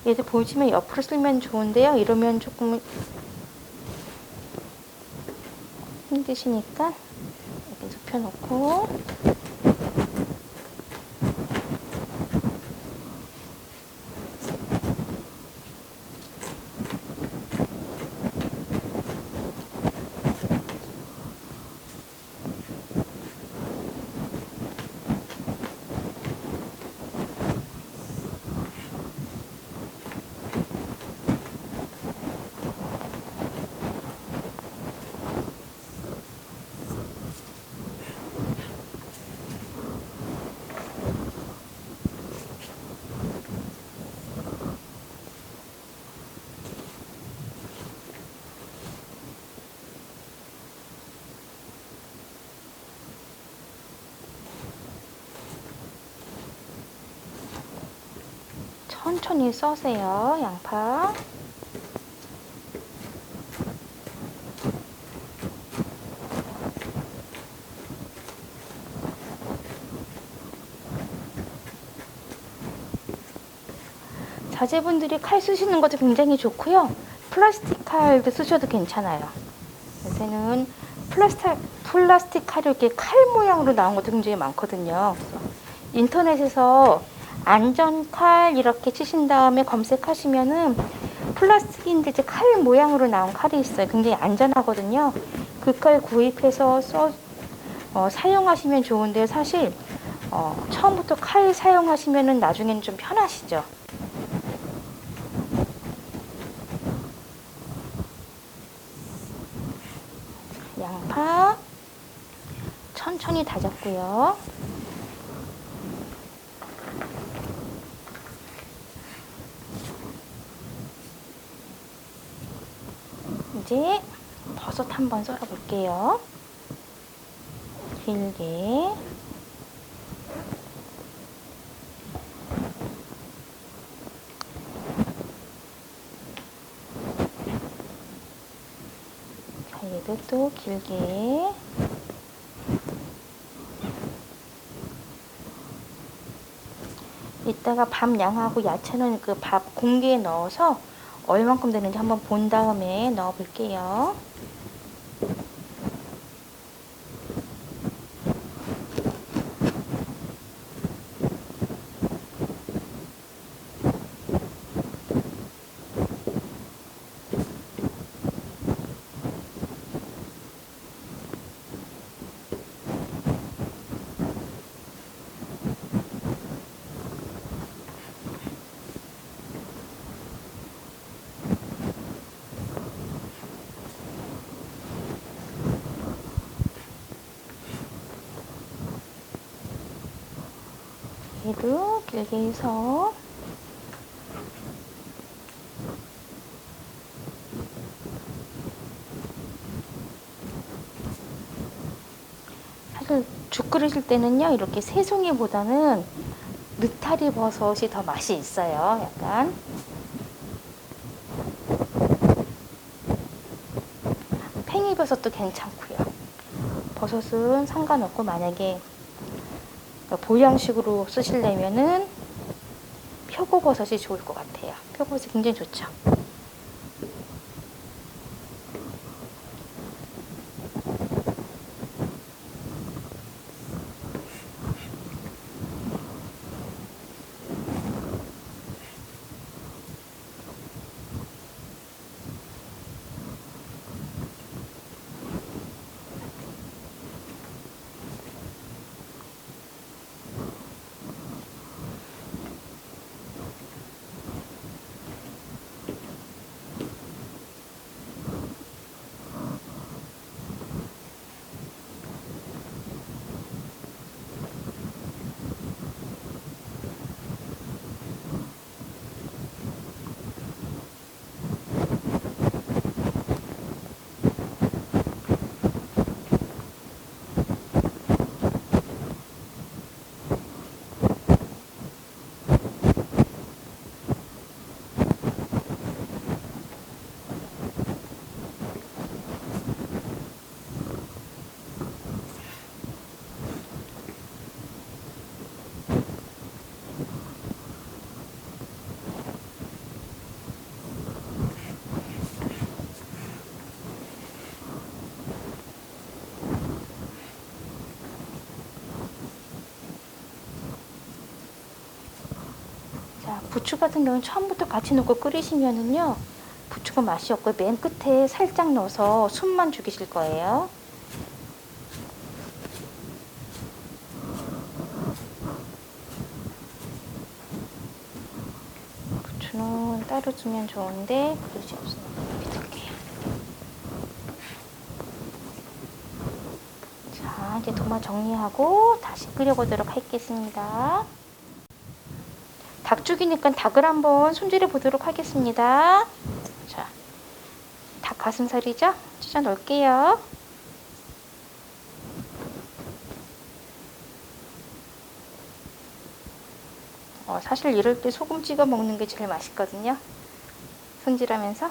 얘도 보시면 옆으로 쓸면 좋은데요. 이러면 조금 힘드시니까 이렇게 눕혀놓고 천천히 써세요. 양파. 자제분들이 칼 쓰시는 것도 굉장히 좋고요. 플라스틱 칼도 쓰셔도 괜찮아요. 요새는 플라스틱 칼이 이렇게 칼 모양으로 나온 것도 굉장히 많거든요. 인터넷에서 안전칼 이렇게 치신 다음에 검색하시면은 플라스틱인데 이제 칼 모양으로 나온 칼이 있어요. 굉장히 안전하거든요. 그 칼 구입해서 사용하시면 좋은데 사실 처음부터 칼 사용하시면은 나중에는 좀 편하시죠. 양파 천천히 다졌고요. 이제 버섯 한번 썰어 볼게요. 길게. 자, 얘도 또 길게. 이따가 밥 양하고 야채는 그 밥 공기에 넣어서 얼만큼 되는지 한번 본 다음에 넣어 볼게요. 얘도 길게 해서 사실 죽 끓이실 때는요 이렇게 새송이보다는 느타리 버섯이 더 맛이 있어요. 약간 팽이버섯도 괜찮고요. 버섯은 상관없고 만약에 보양식으로 쓰시려면은 표고버섯이 좋을 것 같아요. 표고버섯이 굉장히 좋죠. 부추 같은 경우는 처음부터 같이 넣고 끓이시면은요, 부추가 맛이 없고 맨 끝에 살짝 넣어서 숨만 죽이실 거예요. 부추는 따로 주면 좋은데 그릇이 없으니까 여기 둘게요. 자, 이제 도마 정리하고 다시 끓여보도록 하겠습니다. 닭죽이니까 닭을 한번 손질해 보도록 하겠습니다. 자, 닭 가슴살이죠? 찢어 놓을게요. 사실 이럴 때 소금 찍어 먹는 게 제일 맛있거든요. 손질하면서.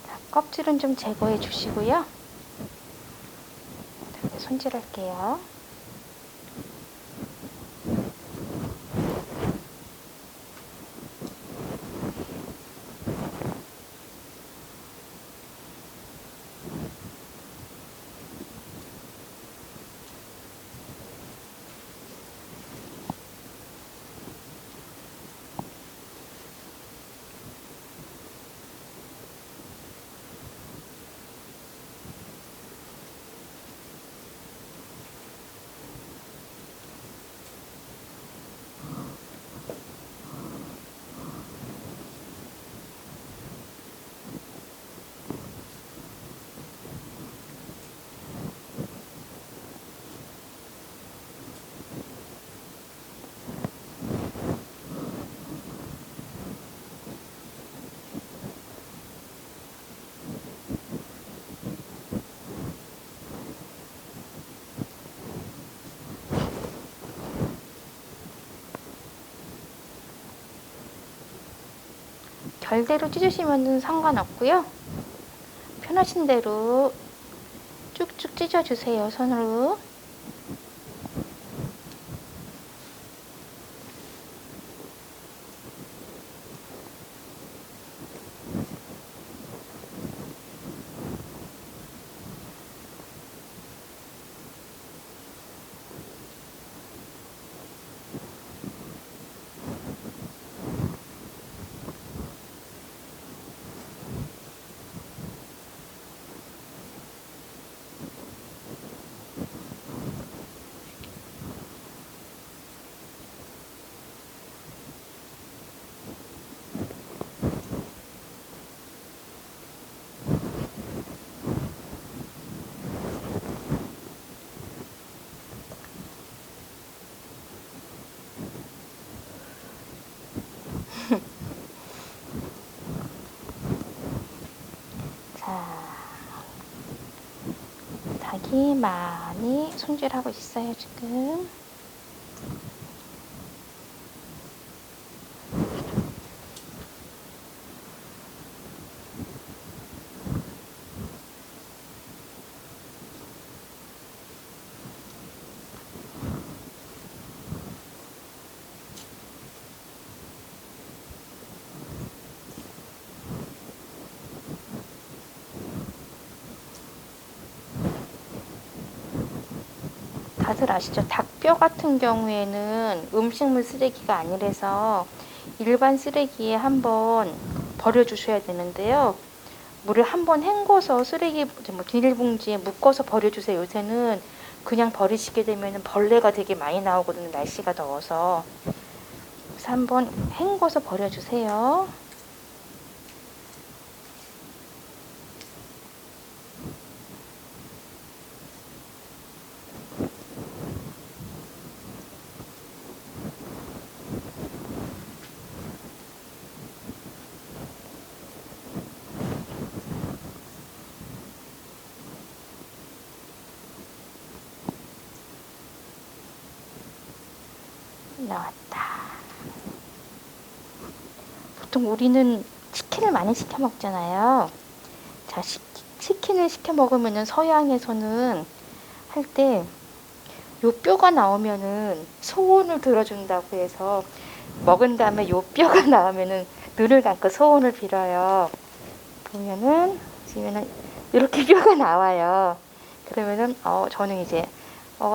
자, 껍질은 좀 제거해 주시고요. 자, 손질할게요. 결대로 찢으시면 상관없고요. 편하신 대로 쭉쭉 찢어주세요, 손으로. 자, 닭이 많이 손질하고 있어요, 지금. 다들 아시죠? 닭뼈 같은 경우에는 음식물 쓰레기가 아니라서 일반 쓰레기에 한번 버려주셔야 되는데요. 물을 한번 헹궈서 쓰레기 비닐봉지에 묶어서 버려주세요. 요새는 그냥 버리시게 되면 벌레가 되게 많이 나오거든요. 날씨가 더워서. 그래서 한번 헹궈서 버려주세요. 나왔다. 보통 우리는 치킨을 많이 시켜 먹잖아요. 자, 치킨을 시켜 먹으면은 서양에서는 할 때 요 뼈가 나오면은 소원을 들어준다고 해서 먹은 다음에 요 뼈가 나오면은 눈을 감고 소원을 빌어요. 보면은 이렇게 뼈가 나와요. 그러면은 저는 이제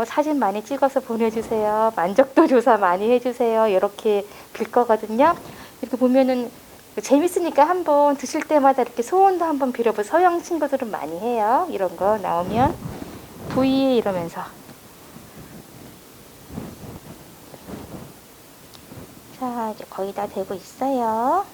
사진 많이 찍어서 보내주세요. 만족도 조사 많이 해주세요. 이렇게 빌 거거든요. 이렇게 보면은 재밌으니까 한번 드실 때마다 이렇게 소원도 한번 빌어보고 서양 친구들은 많이 해요. 이런 거 나오면 부위에 이러면서. 자, 이제 거의 다 되고 있어요.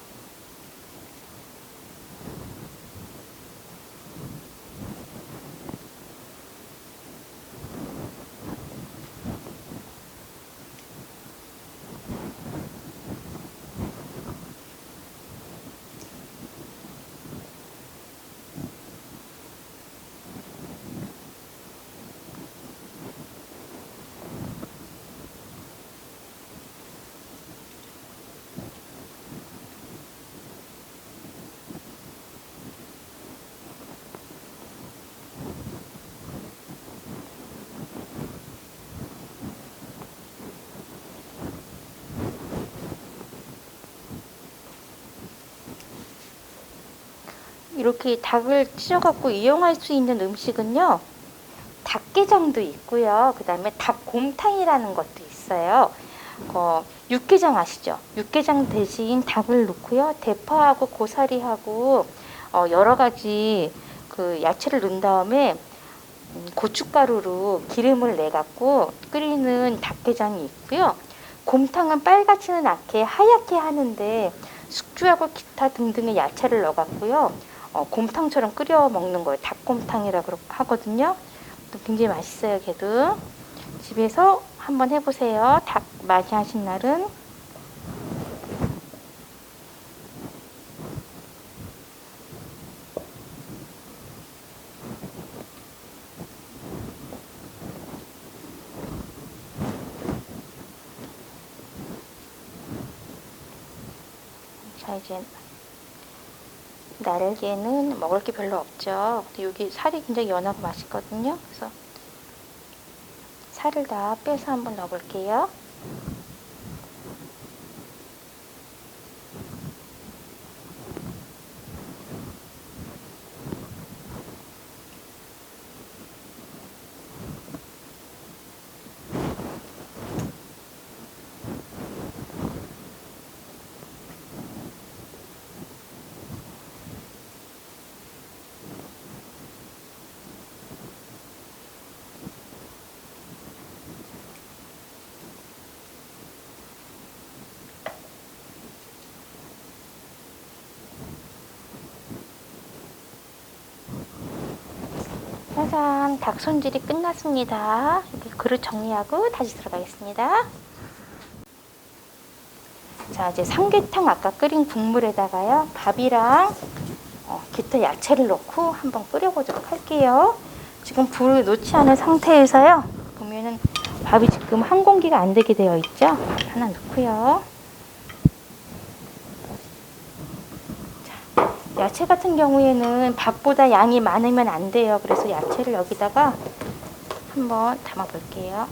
이렇게 닭을 찢어갖고 이용할 수 있는 음식은요, 닭게장도 있고요. 그 다음에 닭곰탕이라는 것도 있어요. 육개장 아시죠? 육개장 대신 닭을 넣고요. 대파하고 고사리하고 여러 가지 그 야채를 넣은 다음에 고춧가루로 기름을 내갖고 끓이는 닭게장이 있고요. 곰탕은 빨갛지는 않게 하얗게 하는데 숙주하고 기타 등등의 야채를 넣어갖고요. 곰탕처럼 끓여 먹는 거예요. 닭곰탕이라고 하거든요. 또 굉장히 맛있어요. 걔도 집에서 한번 해보세요. 닭 많이 하신 날은. 자, 이제 날개는 먹을 게 별로 없죠. 근데 여기 살이 굉장히 연하고 맛있거든요. 그래서 살을 다 빼서 한번 넣어볼게요. 짜잔, 닭 손질이 끝났습니다. 이렇게 그릇 정리하고 다시 들어가겠습니다. 자, 이제 삼계탕 아까 끓인 국물에다가요, 밥이랑 기타 야채를 넣고 한번 끓여보도록 할게요. 지금 불을 놓지 않은 상태에서요, 보면은 밥이 지금 한 공기가 안 되게 되어 있죠. 하나 넣고요. 야채 같은 경우에는 밥보다 양이 많으면 안 돼요. 그래서 야채를 여기다가 한번 담아 볼게요.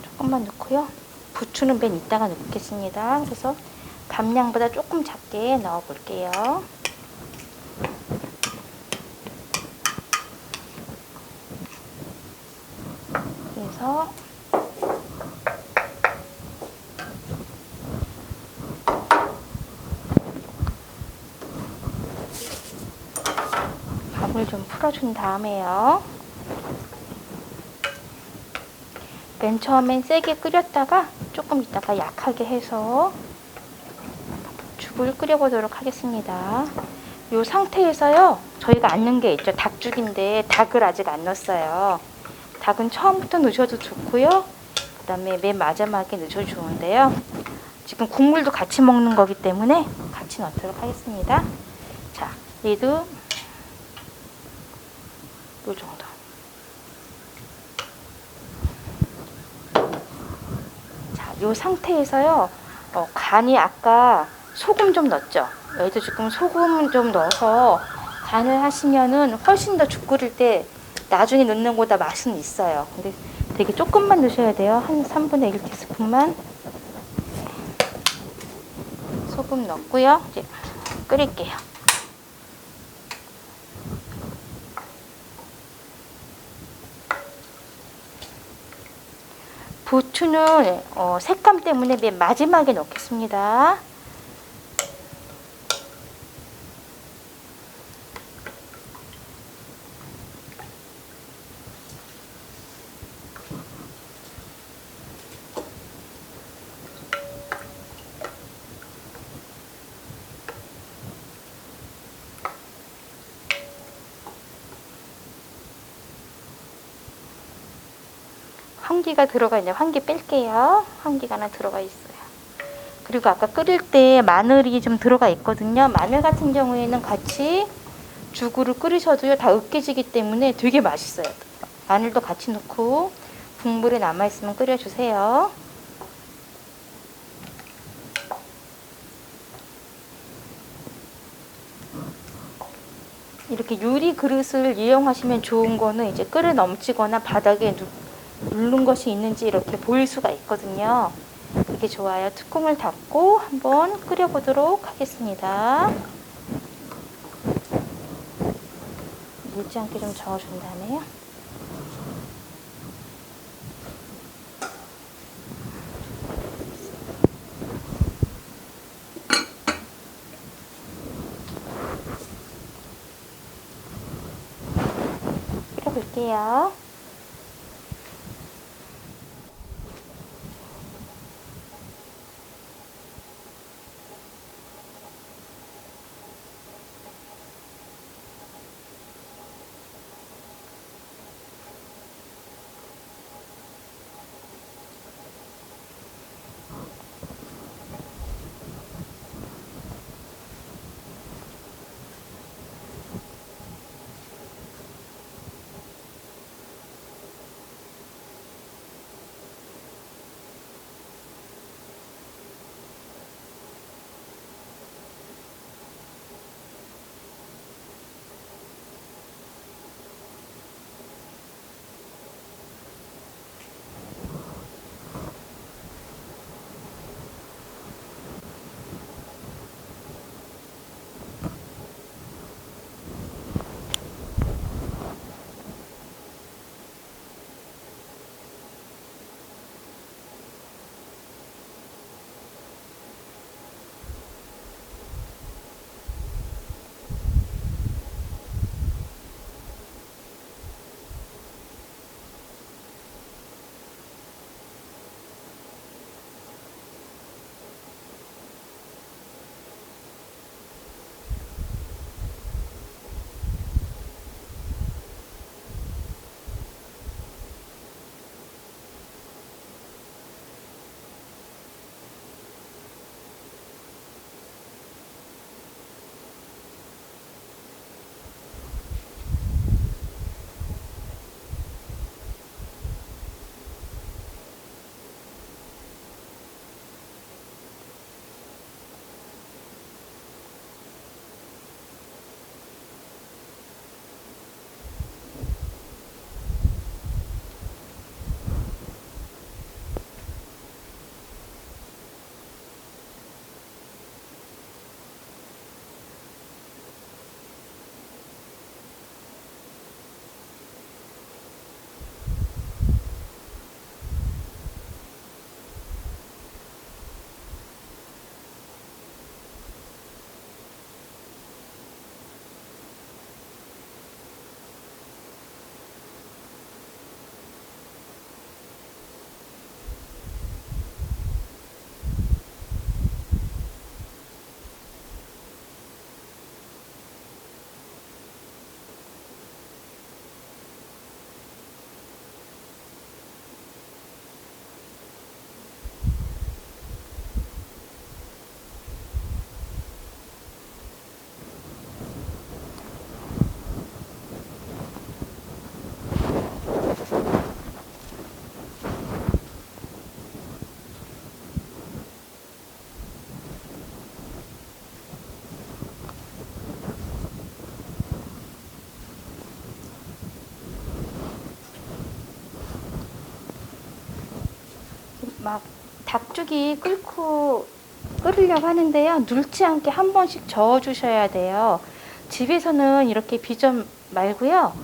조금만 넣고요. 부추는 맨 이따가 넣겠습니다. 그래서 밥량보다 조금 작게 넣어 볼게요. 그래서 밥을 좀 풀어준 다음에요. 맨 처음엔 세게 끓였다가 조금 있다가 약하게 해서 죽을 끓여보도록 하겠습니다. 이 상태에서요, 저희가 안 넣은 게 있죠. 닭죽인데 닭을 아직 안 넣었어요. 닭은 처음부터 넣으셔도 좋고요. 그 다음에 맨 마지막에 넣으셔도 좋은데요. 지금 국물도 같이 먹는 거기 때문에 같이 넣도록 하겠습니다. 자, 얘도 요 정도. 자, 요 상태에서요, 간이 아까 소금 좀 넣었죠. 여기도 지금 소금 좀 넣어서 간을 하시면은 훨씬 더 죽 끓일 때 나중에 넣는 거보다 맛은 있어요. 근데 되게 조금만 넣으셔야 돼요. 한 3분의 1 티스푼만. 소금 넣고요. 이제 끓일게요. 부추는 색감 때문에 맨 마지막에 넣겠습니다. 환기가 들어가 있네요. 환기 뺄게요. 환기가 하나 들어가 있어요. 그리고 아까 끓일 때 마늘이 좀 들어가 있거든요. 마늘 같은 경우에는 같이 죽으로 끓이셔도요 다 으깨지기 때문에 되게 맛있어요. 마늘도 같이 넣고 국물에 남아있으면 끓여주세요. 이렇게 유리 그릇을 이용하시면 좋은 거는 이제 끓여 넘치거나 바닥에 누른 것이 있는지 이렇게 보일 수가 있거든요. 그게 좋아요. 뚜껑을 닫고 한번 끓여보도록 하겠습니다. 물지 않게 좀 저어준 다음에요. 끓여볼게요. 막 닭죽이 끓으려고 하는데요. 눌지 않게 한 번씩 저어 주셔야 돼요. 집에서는 이렇게 비전 말고요.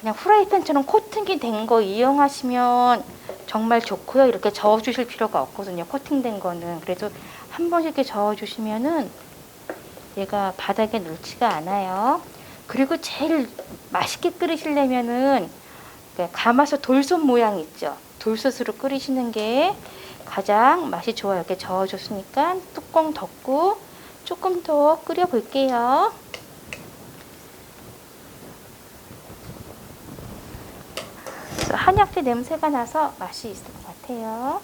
그냥 프라이팬처럼 코팅이 된 거 이용하시면 정말 좋고요. 이렇게 저어 주실 필요가 없거든요. 코팅된 거는. 그래도 한 번씩 이렇게 저어 주시면은 얘가 바닥에 눌지가 않아요. 그리고 제일 맛있게 끓이시려면은 가마솥 돌솥 모양 있죠. 돌솥으로 끓이시는 게 가장 맛이 좋아요. 이렇게 저어줬으니까 뚜껑 덮고 조금 더 끓여 볼게요. 한약재 냄새가 나서 맛이 있을 것 같아요.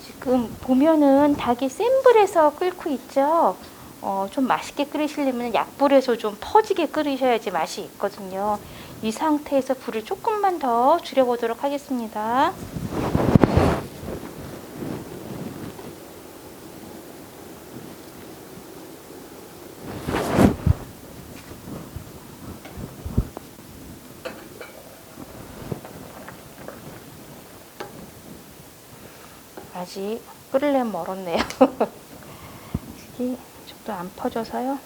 지금 보면은 닭이 센 불에서 끓고 있죠. 좀 맛있게 끓이시려면 약불에서 좀 퍼지게 끓이셔야지 맛이 있거든요. 이 상태에서 불을 조금만 더 줄여보도록 하겠습니다. 아직 끓으려면 멀었네요. 이게 좀도 안 퍼져서요.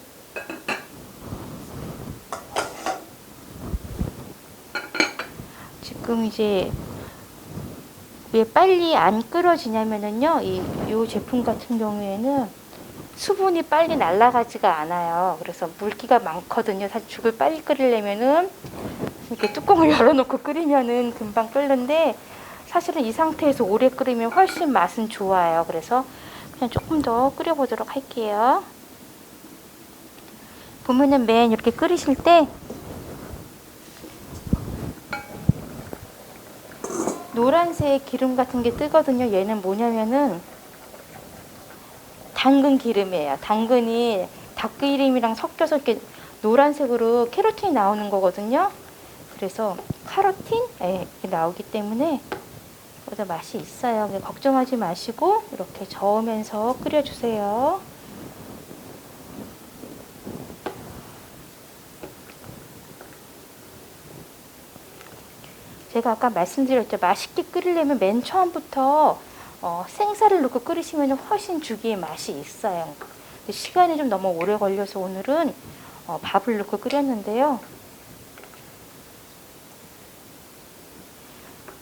지금 이제 왜 빨리 안 끓어지냐면은요, 이 제품 같은 경우에는 수분이 빨리 날아가지가 않아요. 그래서 물기가 많거든요. 사실 죽을 빨리 끓이려면은 이렇게 뚜껑을 열어놓고 끓이면은 금방 끓는데, 사실은 이 상태에서 오래 끓이면 훨씬 맛은 좋아요. 그래서 그냥 조금 더 끓여보도록 할게요. 보면은 맨 이렇게 끓이실 때 노란색 기름 같은 게 뜨거든요. 얘는 뭐냐면은 당근 기름이에요. 당근이 닭기름이랑 섞여서 이렇게 노란색으로 캐로틴이 나오는 거거든요. 그래서 카로틴 이렇게 나오기 때문에 보다 맛이 있어요. 걱정하지 마시고 이렇게 저으면서 끓여주세요. 제가 아까 말씀드렸죠. 맛있게 끓이려면 맨 처음부터 생쌀을 넣고 끓이시면 훨씬 죽이의 맛이 있어요. 시간이 좀 너무 오래 걸려서 오늘은 밥을 넣고 끓였는데요.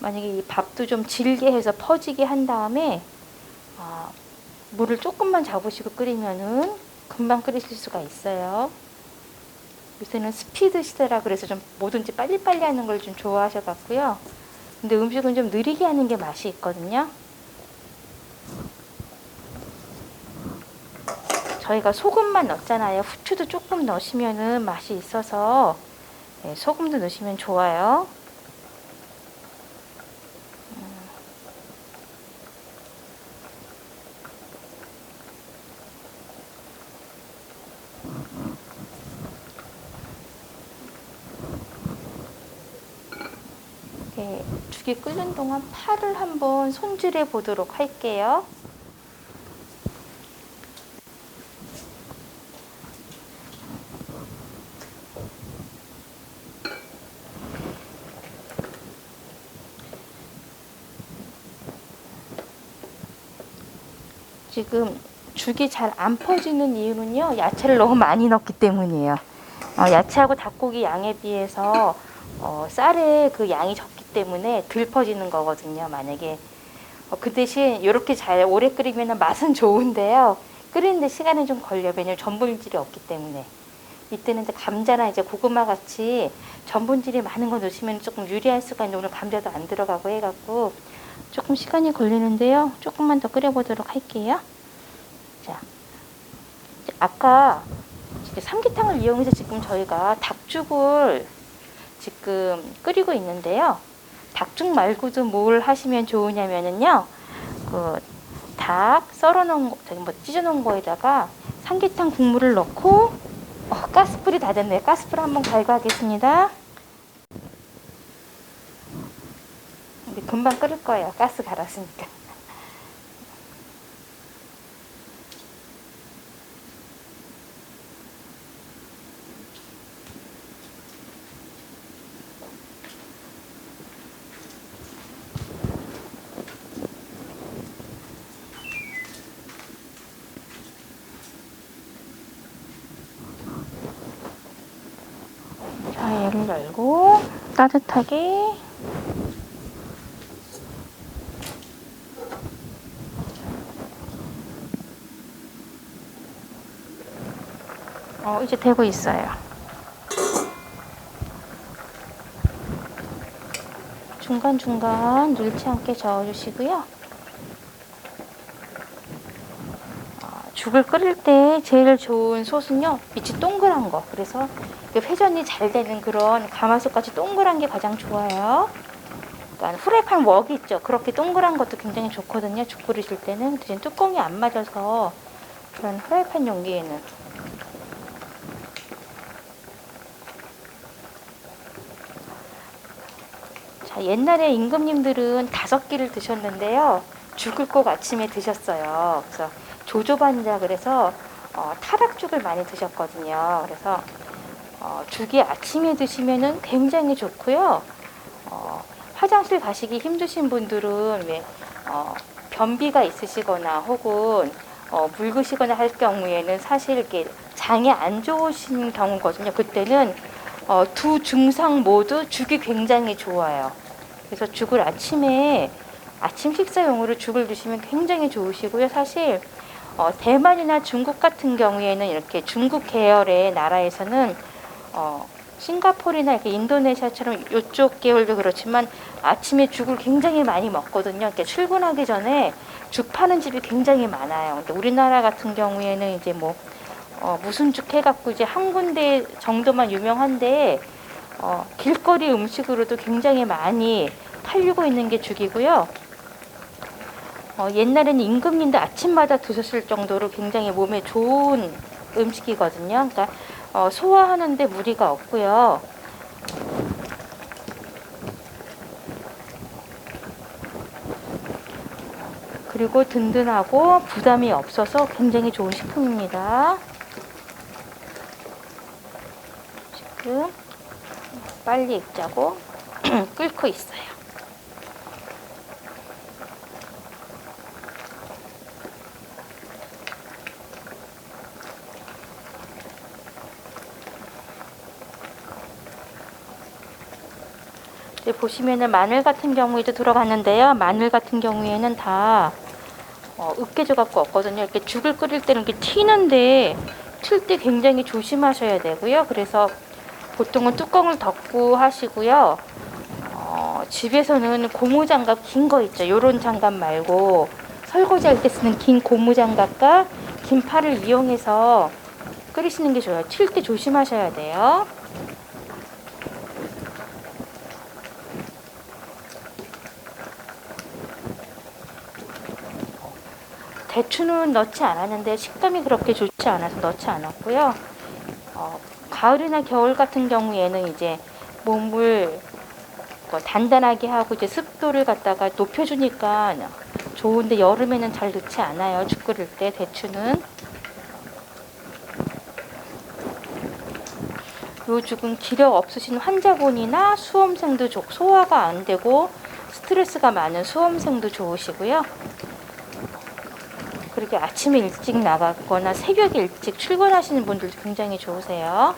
만약에 이 밥도 좀 질게 해서 퍼지게 한 다음에 물을 조금만 잡으시고 끓이면은 금방 끓이실 수가 있어요. 요새는 스피드 시대라 그래서 좀 뭐든지 빨리빨리 하는 걸 좀 좋아하셔갖고요. 근데 음식은 좀 느리게 하는 게 맛이 있거든요. 저희가 소금만 넣었잖아요. 후추도 조금 넣으시면은 맛이 있어서 소금도 넣으시면 좋아요. 죽이 끓는 동안 파를 한번 손질해 보도록 할게요. 지금 죽이 잘 안 퍼지는 이유는요, 야채를 너무 많이 넣기 때문이에요. 야채하고 닭고기 양에 비해서 쌀의 그 양이 적기 때문에 덜 퍼지는 거거든요. 만약에 그 대신 이렇게 잘 오래 끓이면 맛은 좋은데요, 끓이는데 시간이 좀 걸려요. 왜냐면 전분질이 없기 때문에. 이때는 이제 감자나 이제 고구마 같이 전분질이 많은 거 넣으시면 조금 유리할 수가 있는데, 오늘 감자도 안 들어가고 해갖고 조금 시간이 걸리는데요. 조금만 더 끓여보도록 할게요. 자, 아까 삼계탕을 이용해서 지금 저희가 닭죽을 지금 끓이고 있는데요. 닭죽 말고도 뭘 하시면 좋으냐면은요, 그 닭 썰어놓은 거, 저기 뭐 찢어놓은 거에다가 삼계탕 국물을 넣고, 가스불이 다 됐네요. 가스불 한번 갈궈하겠습니다. 금방 끓을 거예요. 가스 갈았으니까. 자, 얘를 열고 따뜻하게 이제 되고 있어요. 중간중간 눌지 않게 저어주시고요. 죽을 끓일 때 제일 좋은 솥은요, 밑이 동그란 거. 그래서 회전이 잘 되는 그런 가마솥같이 동그란 게 가장 좋아요. 그러니까 후라이팬 웍이 있죠. 그렇게 동그란 것도 굉장히 좋거든요. 죽 끓이실 때는. 대신 뚜껑이 안 맞아서 그런 후라이팬 용기에는. 자, 옛날에 임금님들은 5끼를 드셨는데요. 죽을 꼭 아침에 드셨어요. 그래서 조조반자 그래서 타락죽을 많이 드셨거든요. 그래서 죽이 아침에 드시면은 굉장히 좋고요. 화장실 가시기 힘드신 분들은 왜 변비가 있으시거나 혹은 묽으시거나 할 경우에는 사실 이렇게 장이 안 좋으신 경우거든요. 그때는 두 증상 모두 죽이 굉장히 좋아요. 그래서 죽을 아침에 아침 식사용으로 죽을 드시면 굉장히 좋으시고요. 사실 대만이나 중국 같은 경우에는 이렇게 중국 계열의 나라에서는 싱가포르나 이렇게 인도네시아처럼 이쪽 계열도 그렇지만 아침에 죽을 굉장히 많이 먹거든요. 이렇게 출근하기 전에 죽 파는 집이 굉장히 많아요. 근데 우리나라 같은 경우에는 이제 뭐 무슨 죽 해갖고 이제 한 군데 정도만 유명한데 길거리 음식으로도 굉장히 많이 팔리고 있는 게 죽이고요. 옛날에는 임금님도 아침마다 드셨을 정도로 굉장히 몸에 좋은 음식이거든요. 그러니까 소화하는데 무리가 없고요. 그리고 든든하고 부담이 없어서 굉장히 좋은 식품입니다. 지금 빨리 익자고 끓고 있어요. 보시면은 마늘 같은 경우에도 들어갔는데요. 마늘 같은 경우에는 다 으깨져 갖고 없거든요. 이렇게 죽을 끓일 때는 이렇게 튀는데 튈 때 굉장히 조심하셔야 되고요. 그래서 보통은 뚜껑을 덮고 하시고요. 집에서는 고무장갑 긴 거 있죠. 요런 장갑 말고 설거지할 때 쓰는 긴 고무장갑과 긴 팔을 이용해서 끓이시는 게 좋아요. 튈 때 조심하셔야 돼요. 대추는 넣지 않았는데 식감이 그렇게 좋지 않아서 넣지 않았고요. 가을이나 겨울 같은 경우에는 이제 몸을 단단하게 하고 이제 습도를 갖다가 높여주니까 좋은데 여름에는 잘 넣지 않아요. 죽 끓일 때 대추는. 요 죽은 기력 없으신 환자분이나 수험생도 소화가 안 되고 스트레스가 많은 수험생도 좋으시고요. 그렇게 아침에 일찍 나갔거나 새벽에 일찍 출근하시는 분들도 굉장히 좋으세요.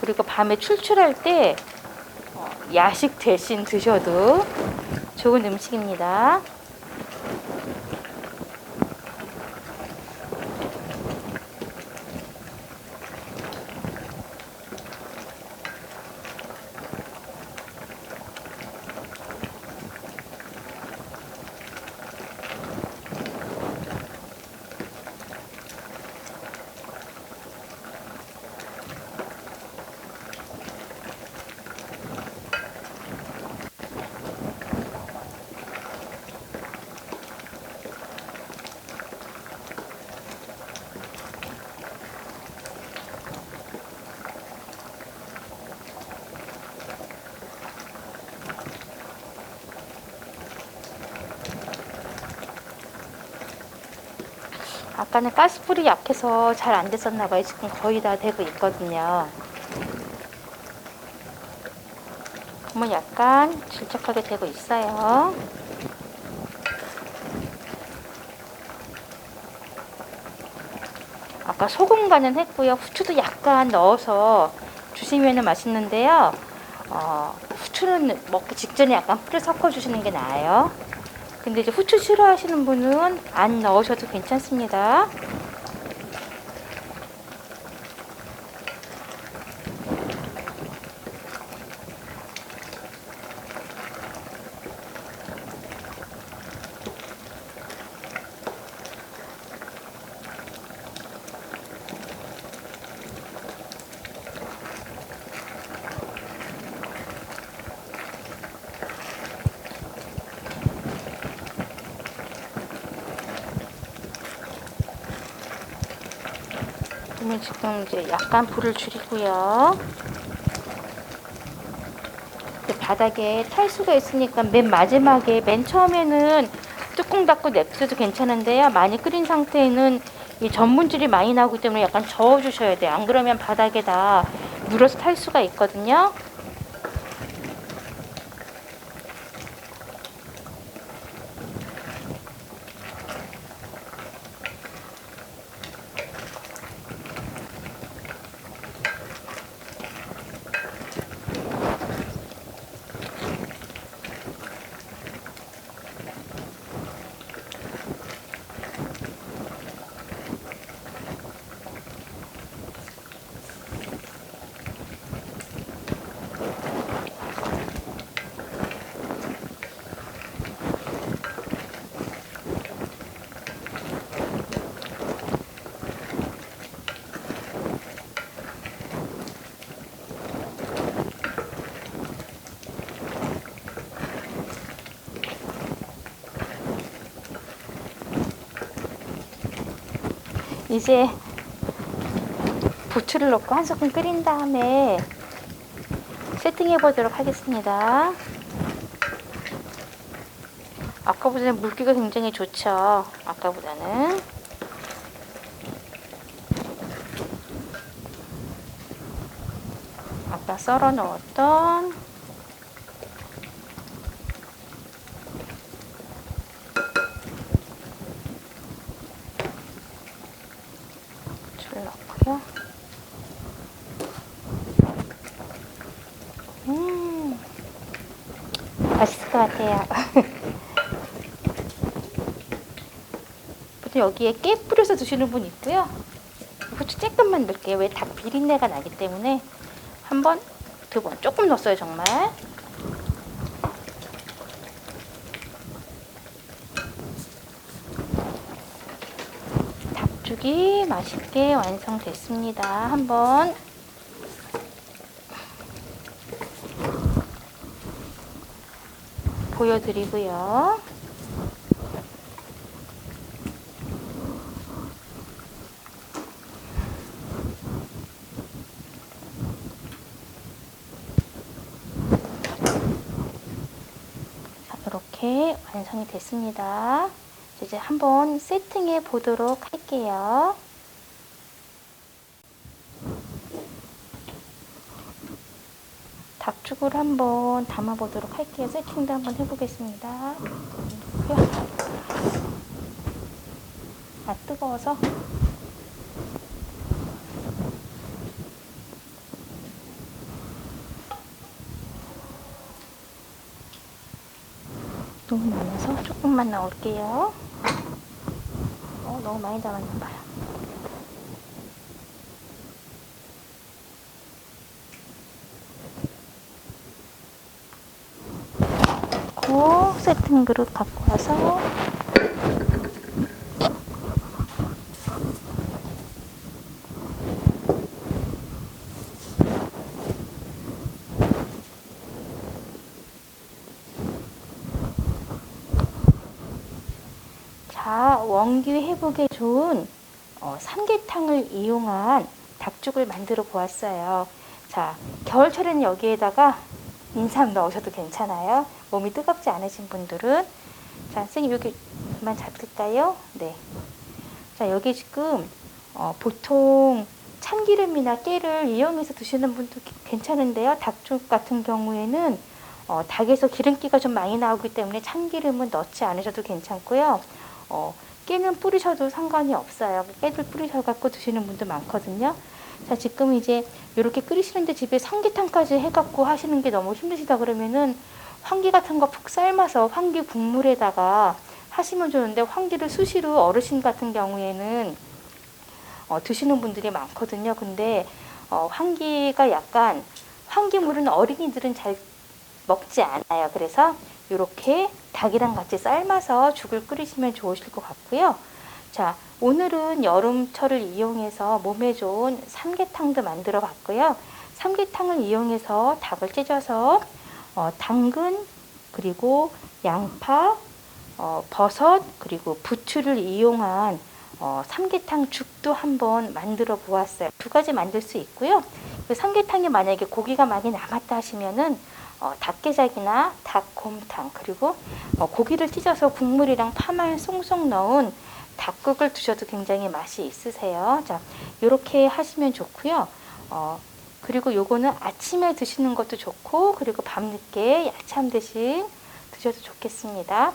그리고 밤에 출출할 때 야식 대신 드셔도 좋은 음식입니다. 아까는 가스불이 약해서 잘 안 됐었나 봐요. 지금 거의 다 되고 있거든요. 보면 약간 질척하게 되고 있어요. 아까 소금 간은 했고요. 후추도 약간 넣어서 주시면 맛있는데요. 후추는 먹기 직전에 약간 뿌려 섞어 주시는 게 나아요. 근데 이제 후추 싫어하시는 분은 안 넣으셔도 괜찮습니다. 그러면 지금 이제 약간 불을 줄이고요. 바닥에 탈수가 있으니까 맨 마지막에 맨 처음에는 뚜껑 닫고 냅둬도 괜찮은데요. 많이 끓인 상태에는 이 전분질이 많이 나오기 때문에 약간 저어주셔야 돼요. 안 그러면 바닥에다 물어서 탈수가 있거든요. 이제 부추를 넣고 한 소끔 끓인 다음에 세팅해 보도록 하겠습니다. 아까보다는 물기가 굉장히 좋죠. 아까보다는. 아까 썰어 넣었던 줄 넣고요. 맛있을 것 같아요. 보통 여기에 깨 뿌려서 드시는 분 있고요. 후추 조금만 넣을게요. 왜 닭 비린내가 나기 때문에. 한 번, 두 번, 조금 넣었어요 정말. 닭죽이 맛있게 완성됐습니다. 한번 보여드리고요. 자, 이렇게 완성이 됐습니다. 이제 한번 세팅해 보도록 할게요. 닭죽을 한번 담아 보도록 할게요. 세팅도 한번 해보겠습니다. 아, 뜨거워서. 너무 많아서 조금만 넣을게요. 너무 많이 담았나봐요. 세팅 그릇 갖고 와서 자, 원기 회복에 좋은 삼계탕을 이용한 닭죽을 만들어 보았어요. 자, 겨울철에는 여기에다가 인삼 넣으셔도 괜찮아요. 몸이 뜨겁지 않으신 분들은. 자, 선생님 여기만 잡을까요? 네. 자, 여기 지금 보통 참기름이나 깨를 이용해서 드시는 분도 괜찮은데요. 닭죽 같은 경우에는 닭에서 기름기가 좀 많이 나오기 때문에 참기름은 넣지 않으셔도 괜찮고요. 깨는 뿌리셔도 상관이 없어요. 깨를 뿌리셔갖고 드시는 분도 많거든요. 자, 지금 이제 이렇게 끓이시는데 집에 삼계탕까지 해갖고 하시는 게 너무 힘드시다 그러면은 황기 같은 거 푹 삶아서 황기 국물에다가 하시면 좋은데, 황기를 수시로 어르신 같은 경우에는 드시는 분들이 많거든요. 근데 황기가 약간, 황기물은 어린이들은 잘 먹지 않아요. 그래서 이렇게 닭이랑 같이 삶아서 죽을 끓이시면 좋으실 것 같고요. 자, 오늘은 여름철을 이용해서 몸에 좋은 삼계탕도 만들어 봤고요. 삼계탕을 이용해서 닭을 찢어서 당근, 그리고 양파, 버섯, 그리고 부추를 이용한 삼계탕 죽도 한번 만들어 보았어요. 두 가지 만들 수 있고요. 그 삼계탕에 만약에 고기가 많이 남았다 하시면은 닭게장이나 닭곰탕, 그리고 고기를 찢어서 국물이랑 파만 쏙쏙 넣은 닭국을 드셔도 굉장히 맛이 있으세요. 자, 이렇게 하시면 좋고요. 그리고 요거는 아침에 드시는 것도 좋고, 그리고 밤늦게 야참 대신 드셔도 좋겠습니다.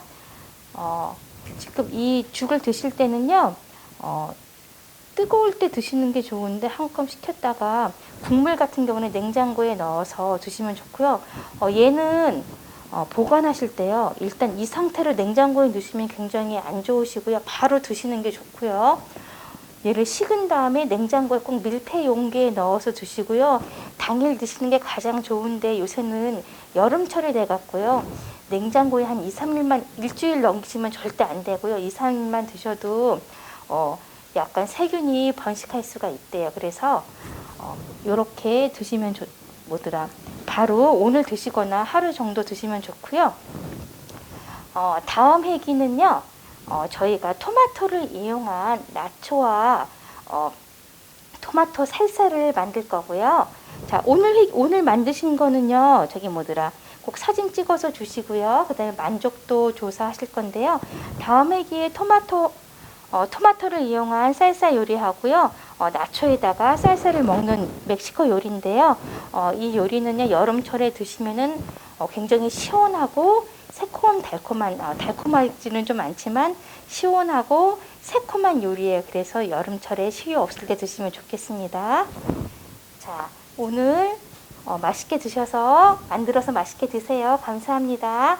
지금 이 죽을 드실 때는요, 뜨거울 때 드시는 게 좋은데 한컵 식혔다가 국물 같은 경우는 냉장고에 넣어서 드시면 좋고요. 얘는 보관하실 때요, 일단 이 상태로 냉장고에 넣으시면 굉장히 안 좋으시고요. 바로 드시는 게 좋고요. 얘를 식은 다음에 냉장고에 꼭 밀폐 용기에 넣어서 드시고요. 당일 드시는 게 가장 좋은데 요새는 여름철이 돼갖고요. 냉장고에 한 2, 3일만, 일주일 넘기시면 절대 안 되고요. 2, 3일만 드셔도 약간 세균이 번식할 수가 있대요. 그래서 요렇게 드시면 바로 오늘 드시거나 하루 정도 드시면 좋고요. 다음 회기는요, 저희가 토마토를 이용한 나초와 토마토 살사를 만들 거고요. 자, 오늘 만드신 거는요, 꼭 사진 찍어서 주시고요. 그 다음에 만족도 조사하실 건데요. 다음 회기에 토마토를 이용한 살사 요리하고요. 나초에다가 살사를 먹는 멕시코 요리인데요. 이 요리는요, 여름철에 드시면은 굉장히 시원하고 달콤한, 달콤하지는 좀 않지만 시원하고 새콤한 요리예요. 그래서 여름철에 식욕 없을 때 드시면 좋겠습니다. 자, 오늘 맛있게 드셔서 만들어서 맛있게 드세요. 감사합니다.